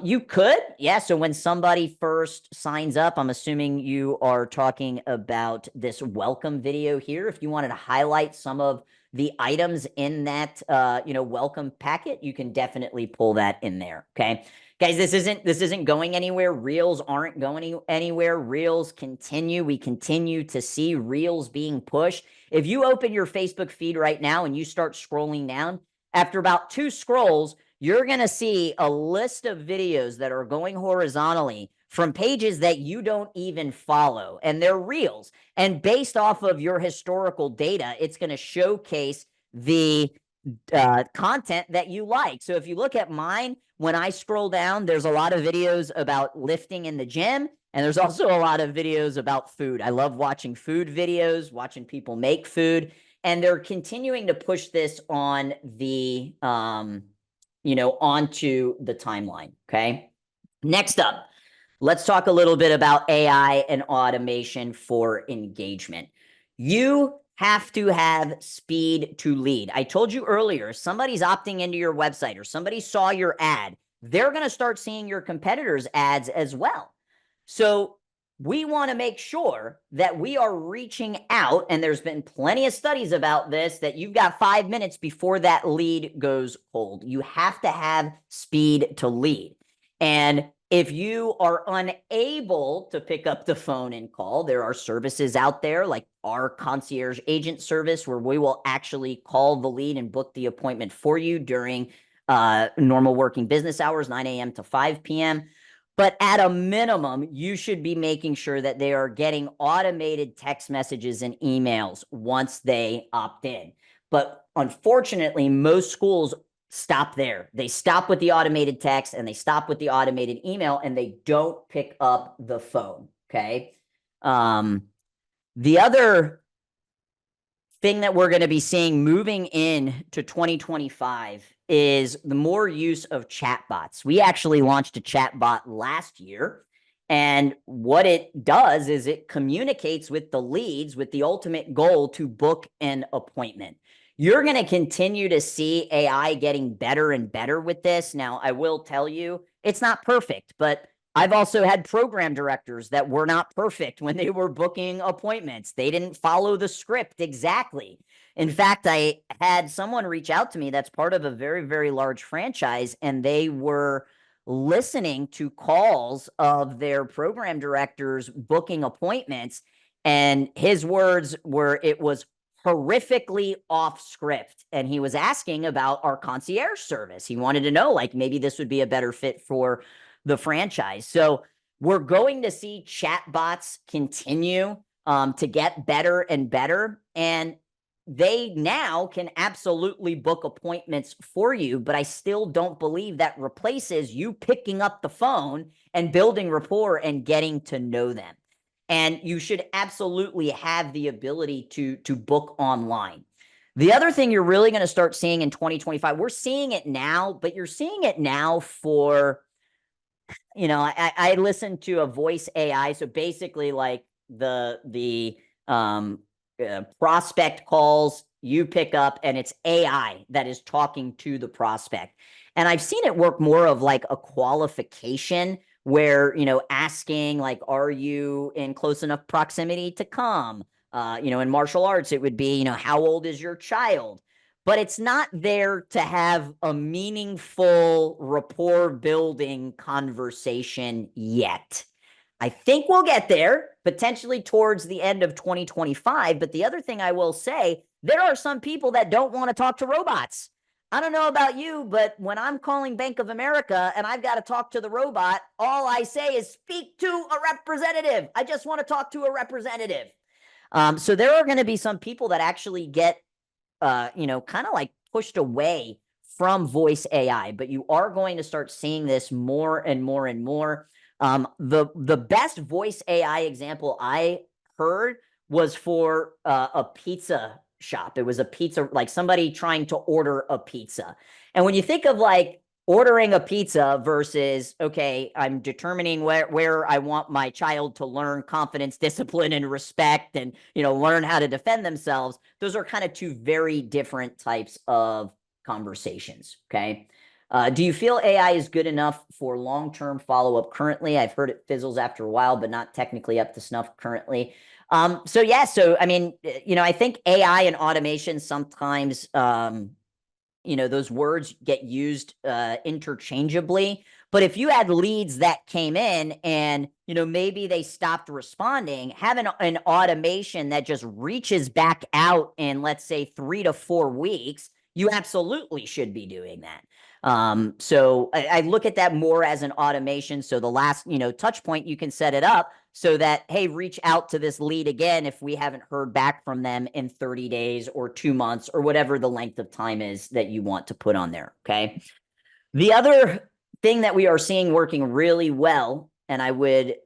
You could, yeah. So when somebody first signs up, I'm assuming you are talking about this welcome video here. If you wanted to highlight some of the items in that, welcome packet, you can definitely pull that in there. Okay, guys, this isn't going anywhere. Reels aren't going anywhere. Reels continue. We continue to see reels being pushed. If you open your Facebook feed right now and you start scrolling down, after about 2 scrolls, you're going to see a list of videos that are going horizontally from pages that you don't even follow, and they're reels. And based off of your historical data, it's going to showcase the content that you like. So if you look at mine, when I scroll down, there's a lot of videos about lifting in the gym, and there's also a lot of videos about food. I love watching food videos, watching people make food, and they're continuing to push this on the onto the timeline. Okay. Next up, let's talk a little bit about AI and automation for engagement. You have to have speed to lead. I told you earlier, if somebody's opting into your website or somebody saw your ad, they're going to start seeing your competitors' ads as well. So we want to make sure that we are reaching out, and there's been plenty of studies about this, that you've got 5 minutes before that lead goes cold. You have to have speed to lead. And if you are unable to pick up the phone and call, there are services out there like our concierge agent service, where we will actually call the lead and book the appointment for you during normal working business hours, 9 a.m. to 5 p.m. But at a minimum, you should be making sure that they are getting automated text messages and emails once they opt in. But unfortunately, most schools stop there. They stop with the automated text and they stop with the automated email, and they don't pick up the phone. Okay. The other thing that we're going to be seeing moving into 2025 is the more use of chatbots. We actually launched a chatbot last year. And what it does is it communicates with the leads with the ultimate goal to book an appointment. You're going to continue to see AI getting better and better with this. Now, I will tell you, it's not perfect, but I've also had program directors that were not perfect when they were booking appointments. They didn't follow the script exactly. In fact, I had someone reach out to me that's part of a very, very large franchise, and they were listening to calls of their program directors booking appointments. And his words were, it was horrifically off script. And he was asking about our concierge service. He wanted to know, like, maybe this would be a better fit for the franchise. So we're going to see chatbots continue to get better and better. And they now can absolutely book appointments for you, but I still don't believe that replaces you picking up the phone and building rapport and getting to know them. And you should absolutely have the ability to book online. The other thing you're really going to start seeing in 2025, we're seeing it now, but you're seeing it now for, I listen to a voice AI. So basically like the prospect calls, you pick up, and it's AI that is talking to the prospect. And I've seen it work more of like a qualification where, asking like, are you in close enough proximity to come? In martial arts, it would be, how old is your child? But it's not there to have a meaningful rapport building conversation yet. I think we'll get there potentially towards the end of 2025. But the other thing I will say, there are some people that don't want to talk to robots. I don't know about you, but when I'm calling Bank of America and I've got to talk to the robot, all I say is speak to a representative. I just want to talk to a representative. So there are going to be some people that actually get, kind of like pushed away from voice AI, but you are going to start seeing this more and more and more. The best voice AI example I heard was for a pizza shop. It was a pizza, like somebody trying to order a pizza. And when you think of like ordering a pizza versus, okay, I'm determining where I want my child to learn confidence, discipline, and respect, and, learn how to defend themselves, those are kind of two very different types of conversations. Okay. Do you feel AI is good enough for long-term follow-up currently? I've heard it fizzles after a while, but not technically up to snuff currently. So I mean, I think AI and automation sometimes, those words get used interchangeably. But if you had leads that came in and, maybe they stopped responding, having an automation that just reaches back out in, let's say, 3 to 4 weeks, you absolutely should be doing that. So I look at that more as an automation. So the last, touch point, you can set it up so that, hey, reach out to this lead again if we haven't heard back from them in 30 days or 2 months or whatever the length of time is that you want to put on there. Okay. The other thing that we are seeing working really well, and I would,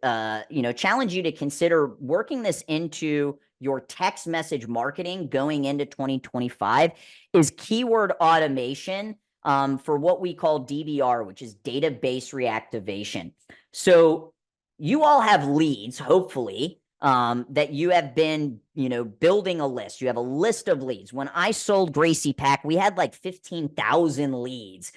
challenge you to consider working this into your text message marketing going into 2025, is keyword automation for what we call DBR, which is database reactivation. So you all have leads, hopefully, that you have been, building a list. You have a list of leads. When I sold Gracie Pack, we had like 15,000 leads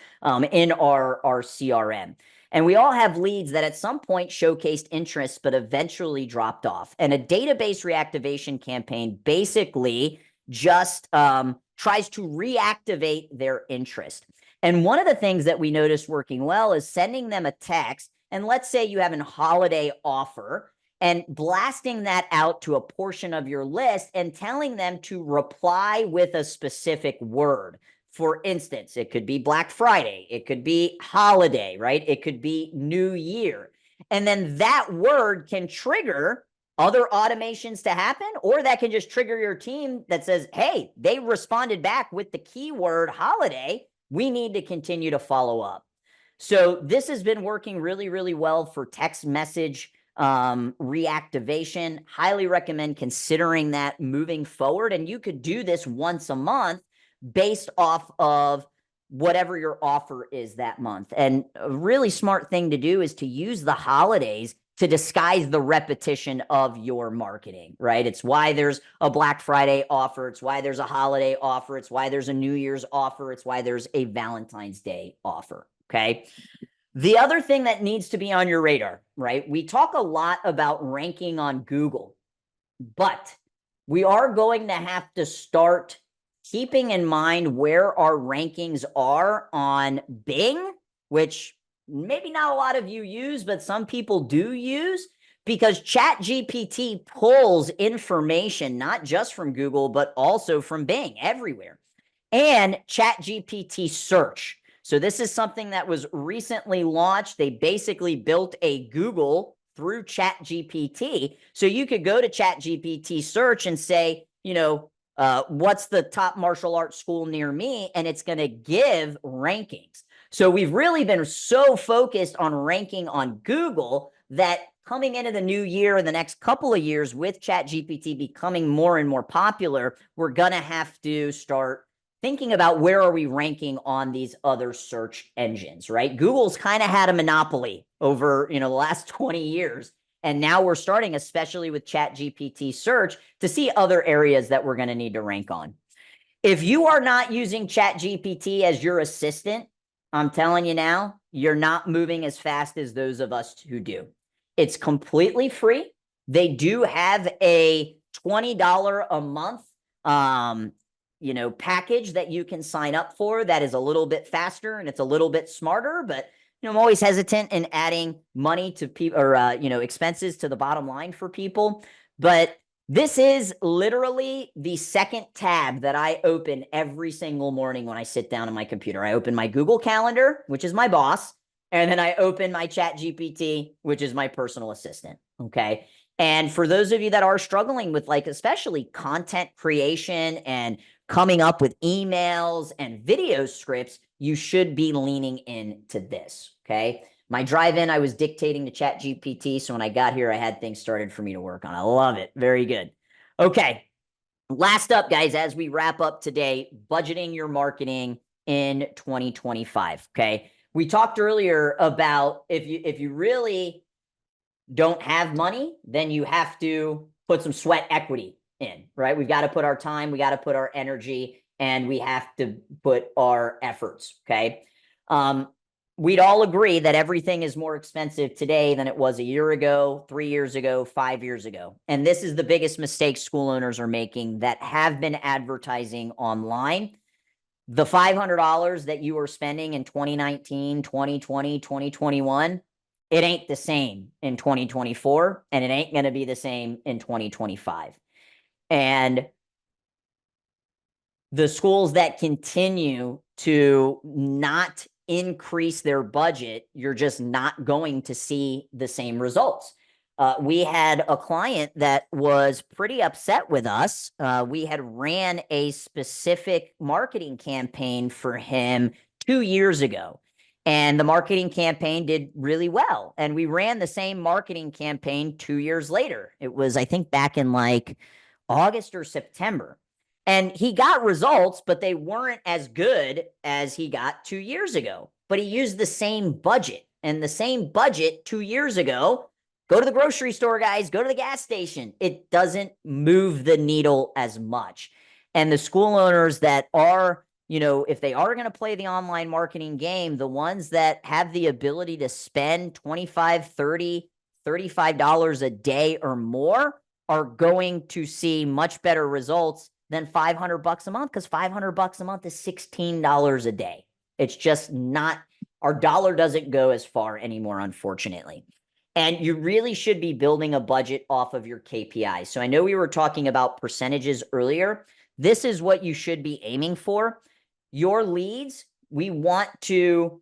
in our CRM. And we all have leads that at some point showcased interest, but eventually dropped off. And a database reactivation campaign basically just tries to reactivate their interest. And one of the things that we noticed working well is sending them a text. And let's say you have a holiday offer and blasting that out to a portion of your list and telling them to reply with a specific word. For instance, it could be Black Friday, it could be holiday, right? It could be New Year. And then that word can trigger other automations to happen, or that can just trigger your team that says, hey, they responded back with the keyword holiday. We need to continue to follow up. So this has been working really, really well for text message reactivation. Highly recommend considering that moving forward. And you could do this once a month based off of whatever your offer is that month. And a really smart thing to do is to use the holidays to disguise the repetition of your marketing, right? It's why there's a Black Friday offer. It's why there's a holiday offer. It's why there's a New Year's offer. It's why there's a Valentine's Day offer, okay? The other thing that needs to be on your radar, right? We talk a lot about ranking on Google, but we are going to have to start keeping in mind where our rankings are on Bing, which maybe not a lot of you use, but some people do use, because ChatGPT pulls information not just from Google, but also from Bing everywhere. And ChatGPT search. So this is something that was recently launched. They basically built a Google through ChatGPT. So you could go to ChatGPT search and say, what's the top martial arts school near me? And it's going to give rankings. So we've really been so focused on ranking on Google that coming into the new year and the next couple of years with ChatGPT becoming more and more popular, we're going to have to start thinking about where are we ranking on these other search engines, right? Google's kind of had a monopoly over, the last 20 years. And now we're starting, especially with ChatGPT search, to see other areas that we're going to need to rank on. If you are not using ChatGPT as your assistant, I'm telling you now, you're not moving as fast as those of us who do. It's completely free. They do have a $20 a month package that you can sign up for that is a little bit faster and it's a little bit smarter, but I'm always hesitant in adding money to people or expenses to the bottom line for people. But this is literally the second tab that I open every single morning when I sit down on my computer. I open my Google Calendar, which is my boss, and then I open my ChatGPT, which is my personal assistant. Okay. And for those of you that are struggling with especially content creation and coming up with emails and video scripts, you should be leaning into this, okay? My drive-in, I was dictating to ChatGPT, so when I got here, I had things started for me to work on. I love it. Very good. Okay, last up, guys, as we wrap up today, budgeting your marketing in 2025, okay? We talked earlier about if you really don't have money, then you have to put some sweat equity in, right? We've got to put our time, we got to put our energy, and we have to put our efforts, okay? We'd all agree that everything is more expensive today than it was a year ago, 3 years ago, 5 years ago. And this is the biggest mistake school owners are making that have been advertising online. The $500 that you were spending in 2019, 2020, 2021, it ain't the same in 2024, and it ain't going to be the same in 2025. And the schools that continue to not increase their budget, you're just not going to see the same results. We had a client that was pretty upset with us. We had ran a specific marketing campaign for him 2 years ago. And the marketing campaign did really well. And we ran the same marketing campaign 2 years later. It was, I think, back in August or September. And he got results, but they weren't as good as he got 2 years ago. But he used the same budget. And the same budget 2 years ago, go to the grocery store, guys, go to the gas station. It doesn't move the needle as much. And the school owners that are, if they are going to play the online marketing game, the ones that have the ability to spend $25, $30, $35 a day or more are going to see much better results than $500 a month, because $500 a month is $16 a day. It's just not, our dollar doesn't go as far anymore, unfortunately. And you really should be building a budget off of your KPIs. So I know we were talking about percentages earlier. This is what you should be aiming for. Your leads, we want to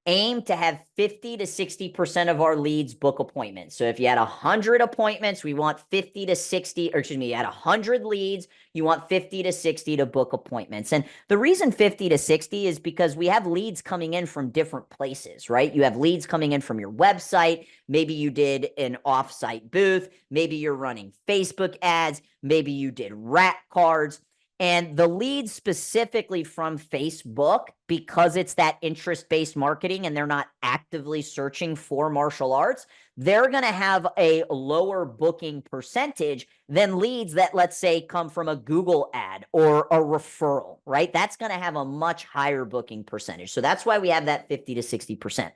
aim to have 50 to 60% of our leads book appointments. So if you had 100 appointments, we want 50 to 60, or excuse me, you had 100 leads, you want 50 to 60 to book appointments. And the reason 50 to 60 is because we have leads coming in from different places, right? You have leads coming in from your website. Maybe you did an offsite booth. Maybe you're running Facebook ads. Maybe you did rat cards. And the leads specifically from Facebook, because it's that interest-based marketing and they're not actively searching for martial arts, they're going to have a lower booking percentage than leads that, let's say, come from a Google ad or a referral, right? That's going to have a much higher booking percentage. So that's why we have that 50 to 60%.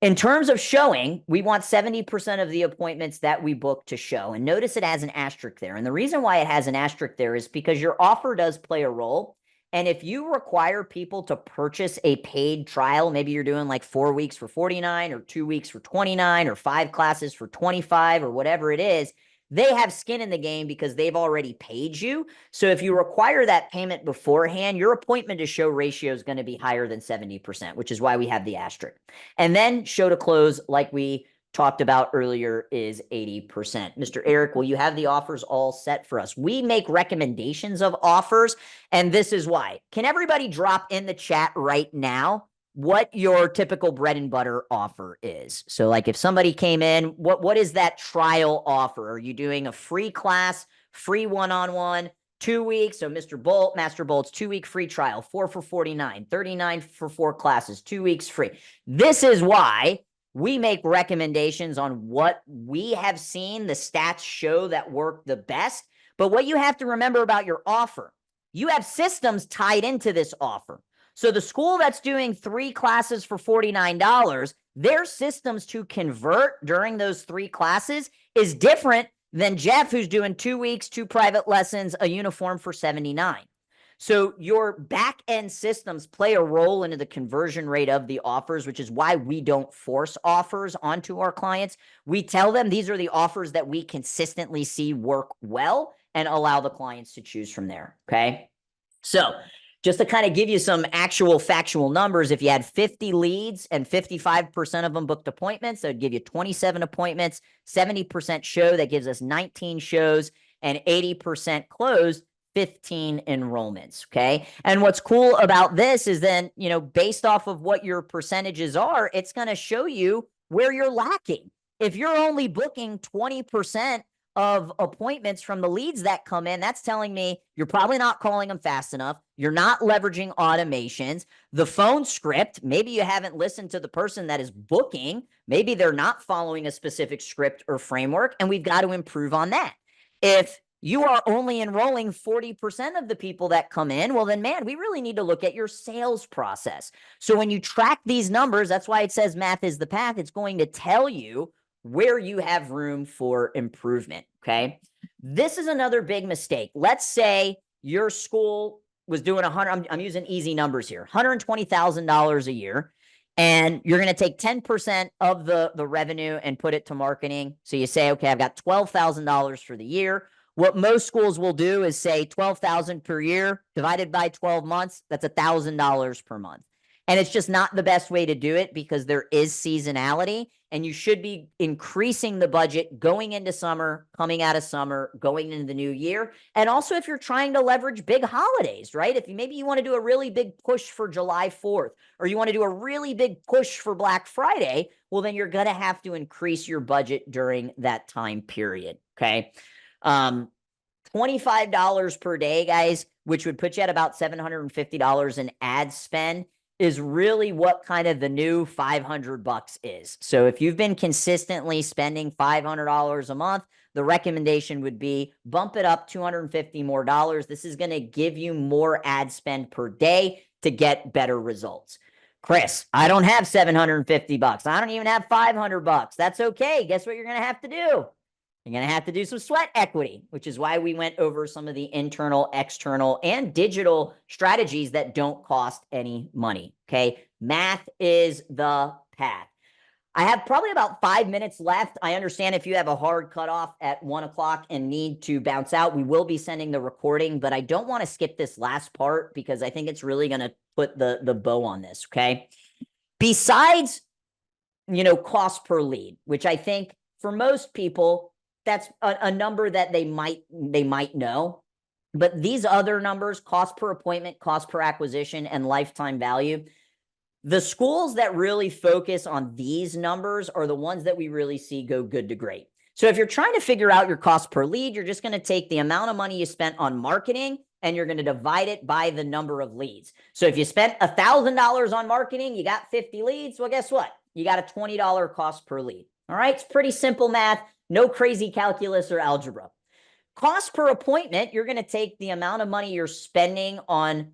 In terms of showing, we want 70% of the appointments that we book to show. And notice it has an asterisk there. And the reason why it has an asterisk there is because your offer does play a role. And if you require people to purchase a paid trial, maybe you're doing like 4 weeks for 49 or 2 weeks for 29 or 5 classes for 25 or whatever it is, they have skin in the game because they've already paid you. So if you require that payment beforehand, your appointment to show ratio is going to be higher than 70%, which is why we have the asterisk. And then show to close, like we talked about earlier, is 80%. Mr. Eric, will you have the offers all set for us? We make recommendations of offers, and this is why. Can everybody drop in the chat right now what your typical bread and butter offer is? So like if somebody came in, what is that trial offer? Are you doing a free class, free one-on-one, 2 weeks? So Mr. Bolt, Master Bolt's 2-week free trial, 4 for 49, 39 for 4 classes, 2 weeks free. This is why we make recommendations on what we have seen the stats show that work the best. But what you have to remember about your offer, you have systems tied into this offer. So the school that's doing 3 classes for $49, their systems to convert during those 3 classes is different than Jeff, who's doing 2 weeks, 2 private lessons, a uniform for $79. So your back-end systems play a role into the conversion rate of the offers, which is why we don't force offers onto our clients. We tell them these are the offers that we consistently see work well and allow the clients to choose from there, okay? So just to kind of give you some actual factual numbers, if you had 50 leads and 55% of them booked appointments, that would give you 27 appointments, 70% show, that gives us 19 shows, and 80% closed, 15 enrollments, okay? And what's cool about this is then, you know, based off of what your percentages are, it's going to show you where you're lacking. If you're only booking 20% of appointments from the leads that come in, that's telling me you're probably not calling them fast enough. You're not leveraging automations. The phone script, maybe you haven't listened to the person that is booking. Maybe they're not following a specific script or framework, and we've got to improve on that. If you are only enrolling 40% of the people that come in, well then, man, we really need to look at your sales process. So when you track these numbers, that's why it says math is the path. It's going to tell you where you have room for improvement, okay? This is another big mistake. Let's say your school was doing I'm using easy numbers here, $120,000 a year, and you're going to take 10% of the revenue and put it to marketing. So you say, okay, I've got $12,000 for the year. What most schools will do is say $12,000 per year divided by 12 months, that's $1,000 per month. And it's just not the best way to do it because there is seasonality, and you should be increasing the budget going into summer, coming out of summer, going into the new year. And also if you're trying to leverage big holidays, right? If maybe you want to do a really big push for July 4th, or you want to do a really big push for Black Friday, well, then you're going to have to increase your budget during that time period, okay? $25 per day, guys, which would put you at about $750 in ad spend, is really what kind of the new $500 is. So if you've been consistently spending $500 a month, the recommendation would be bump it up $250 more. This is going to give you more ad spend per day to get better results. Chris, I don't have $750. I don't even have $500. That's okay. Guess what you're going to have to do? You're going to have to do some sweat equity, which is why we went over some of the internal, external, and digital strategies that don't cost any money, okay? Math is the path. I have probably about 5 minutes left. I understand if you have a hard cutoff at 1 o'clock and need to bounce out, we will be sending the recording, but I don't want to skip this last part because I think it's really going to put the bow on this, okay? Besides, cost per lead, which I think for most people, that's a number that they might know. But these other numbers, cost per appointment, cost per acquisition, and lifetime value, the schools that really focus on these numbers are the ones that we really see go good to great. So if you're trying to figure out your cost per lead, you're just going to take the amount of money you spent on marketing and you're going to divide it by the number of leads. So if you spent $1,000 on marketing, you got 50 leads. Well, guess what? You got a $20 cost per lead. All right. It's pretty simple math. No crazy calculus or algebra. Cost per appointment, you're going to take the amount of money you're spending on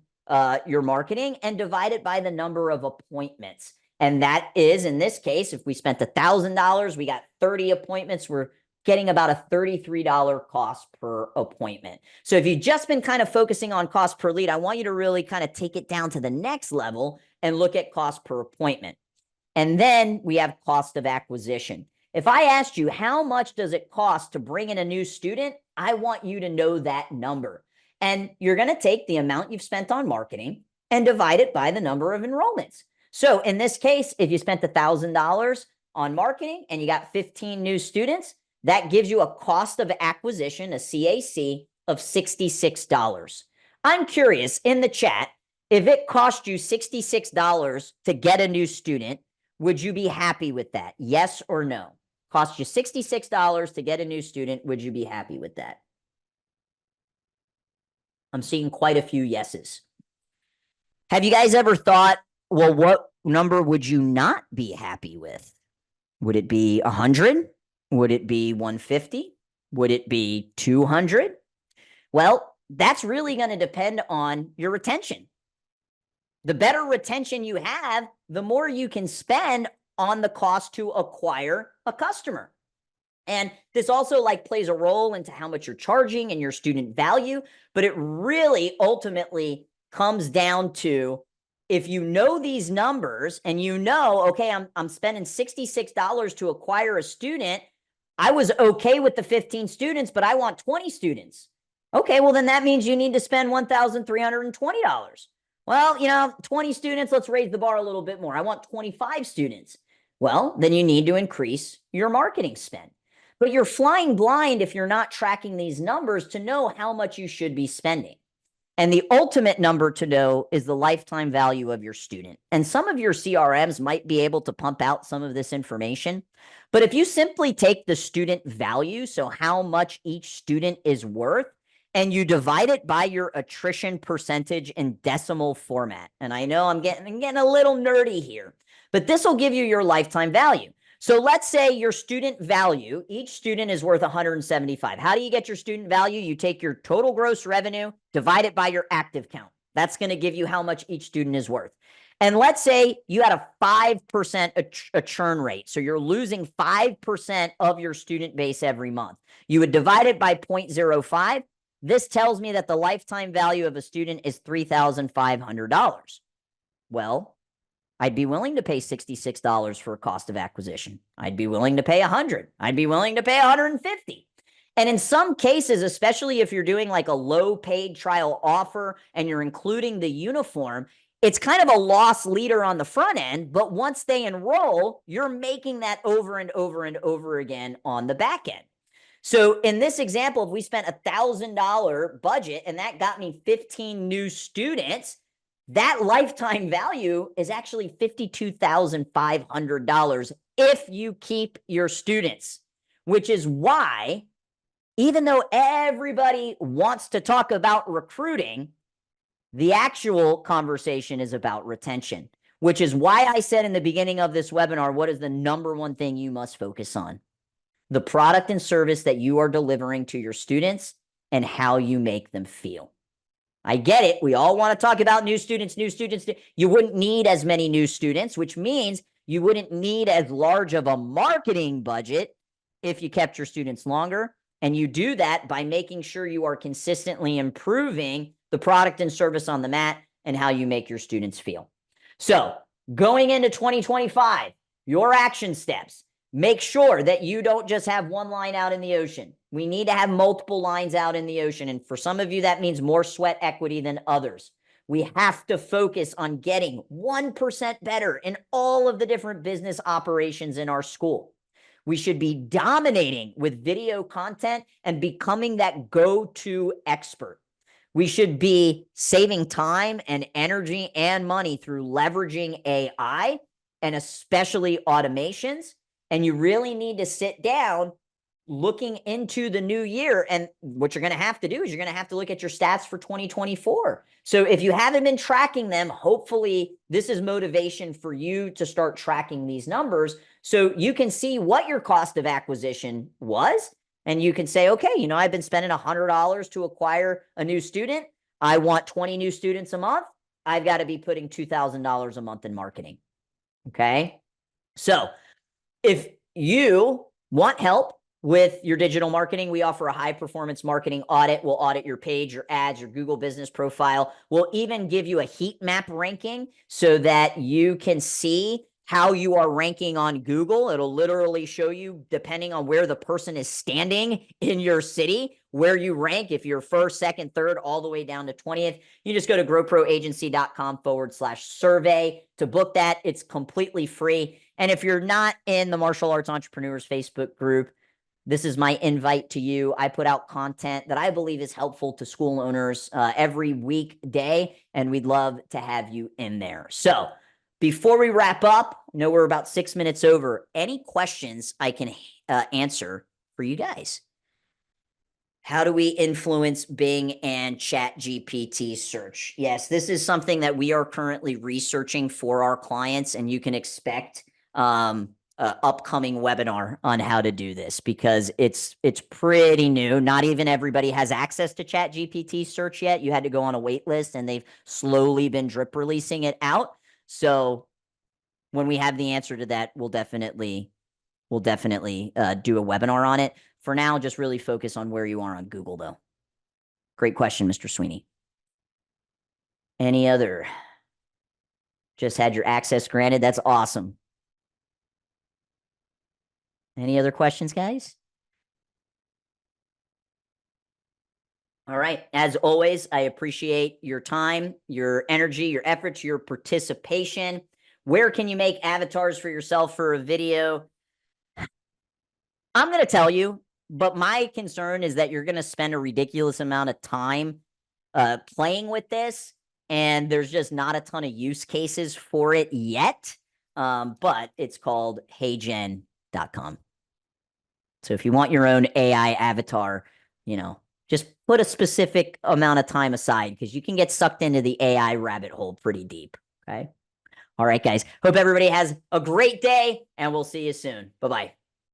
your marketing and divide it by the number of appointments. And that is, in this case, if we spent $1,000, we got 30 appointments, we're getting about a $33 cost per appointment. So if you've just been kind of focusing on cost per lead, I want you to really kind of take it down to the next level and look at cost per appointment. And then we have cost of acquisition. If I asked you, how much does it cost to bring in a new student? I want you to know that number. And you're going to take the amount you've spent on marketing and divide it by the number of enrollments. So in this case, if you spent $1,000 on marketing and you got 15 new students, that gives you a cost of acquisition, a CAC, of $66. I'm curious in the chat, if it cost you $66 to get a new student, would you be happy with that? Yes or no? Cost you $66 to get a new student. Would you be happy with that? I'm seeing quite a few yeses. Have you guys ever thought, well, what number would you not be happy with? Would it be 100? Would it be 150? Would it be 200? Well, that's really going to depend on your retention. The better retention you have, the more you can spend on the cost to acquire a customer. And this also plays a role into how much you're charging and your student value, but it really ultimately comes down to, if you know these numbers and okay, I'm spending $66 to acquire a student. I was okay with the 15 students, but I want 20 students. Okay, well, then that means you need to spend $1,320. Well, 20 students, let's raise the bar a little bit more. I want 25 students. Well, then you need to increase your marketing spend. But you're flying blind if you're not tracking these numbers to know how much you should be spending. And the ultimate number to know is the lifetime value of your student. And some of your CRMs might be able to pump out some of this information. But if you simply take the student value, so how much each student is worth, and you divide it by your attrition percentage in decimal format. And I know I'm getting a little nerdy here, but this will give you your lifetime value. So let's say your student value, each student is worth 175. How do you get your student value? You take your total gross revenue, divide it by your active count. That's going to give you how much each student is worth. And let's say you had a 5% churn rate. So you're losing 5% of your student base every month. You would divide it by 0.05. This tells me that the lifetime value of a student is $3,500. Well, I'd be willing to pay $66 for a cost of acquisition. I'd be willing to pay $100. I'd be willing to pay $150. And in some cases, especially if you're doing a low paid trial offer and you're including the uniform, it's kind of a loss leader on the front end, but once they enroll, you're making that over and over and over again on the back end. So in this example, if we spent $1,000 budget and that got me 15 new students, that lifetime value is actually $52,500 if you keep your students, which is why, even though everybody wants to talk about recruiting, the actual conversation is about retention, which is why I said in the beginning of this webinar, what is the number one thing you must focus on? The product and service that you are delivering to your students and how you make them feel. I get it. We all want to talk about new students. You wouldn't need as many new students, which means you wouldn't need as large of a marketing budget if you kept your students longer. And you do that by making sure you are consistently improving the product and service on the mat and how you make your students feel. So going into 2025, your action steps. Make sure that you don't just have one line out in the ocean. We need to have multiple lines out in the ocean. And for some of you, that means more sweat equity than others. We have to focus on getting 1% better in all of the different business operations in our school. We should be dominating with video content and becoming that go-to expert. We should be saving time and energy and money through leveraging AI and especially automations. And you really need to sit down looking into the new year. And what you're going to have to do is you're going to have to look at your stats for 2024. So if you haven't been tracking them, hopefully this is motivation for you to start tracking these numbers so you can see what your cost of acquisition was. And you can say, okay, you know, I've been spending $100 to acquire a new student. I want 20 new students a month. I've got to be putting $2,000 a month in marketing. Okay. So if you want help with your digital marketing, we offer a high performance marketing audit. We'll audit your page, your ads, your Google business profile. We'll even give you a heat map ranking so that you can see how you are ranking on Google. It'll literally show you, depending on where the person is standing in your city, where you rank. If you're first, second, third, all the way down to 20th, you just go to growproagency.com/survey to book that. It's completely free. And if you're not in the Martial Arts Entrepreneurs Facebook group, this is my invite to you. I put out content that I believe is helpful to school owners every weekday, and we'd love to have you in there. So before we wrap up, I know we're about 6 minutes over. Any questions I can answer for you guys? How do we influence Bing and ChatGPT search? Yes, this is something that we are currently researching for our clients, and you can expect upcoming webinar on how to do this because it's pretty new. Not even everybody has access to ChatGPT search yet. You had to go on a wait list, and they've slowly been drip releasing it out. So when we have the answer to that, we'll definitely do a webinar on it. For now, just really focus on where you are on Google, though. Great question, Mr. Sweeney. Any other? Just had your access granted. That's awesome. Any other questions, guys? All right. As always, I appreciate your time, your energy, your efforts, your participation. Where can you make avatars for yourself for a video? I'm going to tell you, but my concern is that you're going to spend a ridiculous amount of time playing with this, and there's just not a ton of use cases for it yet. But it's called heygen.com. So if you want your own AI avatar, you know, just put a specific amount of time aside because you can get sucked into the AI rabbit hole pretty deep. Okay. All right, guys. Hope everybody has a great day, and we'll see you soon. Bye-bye.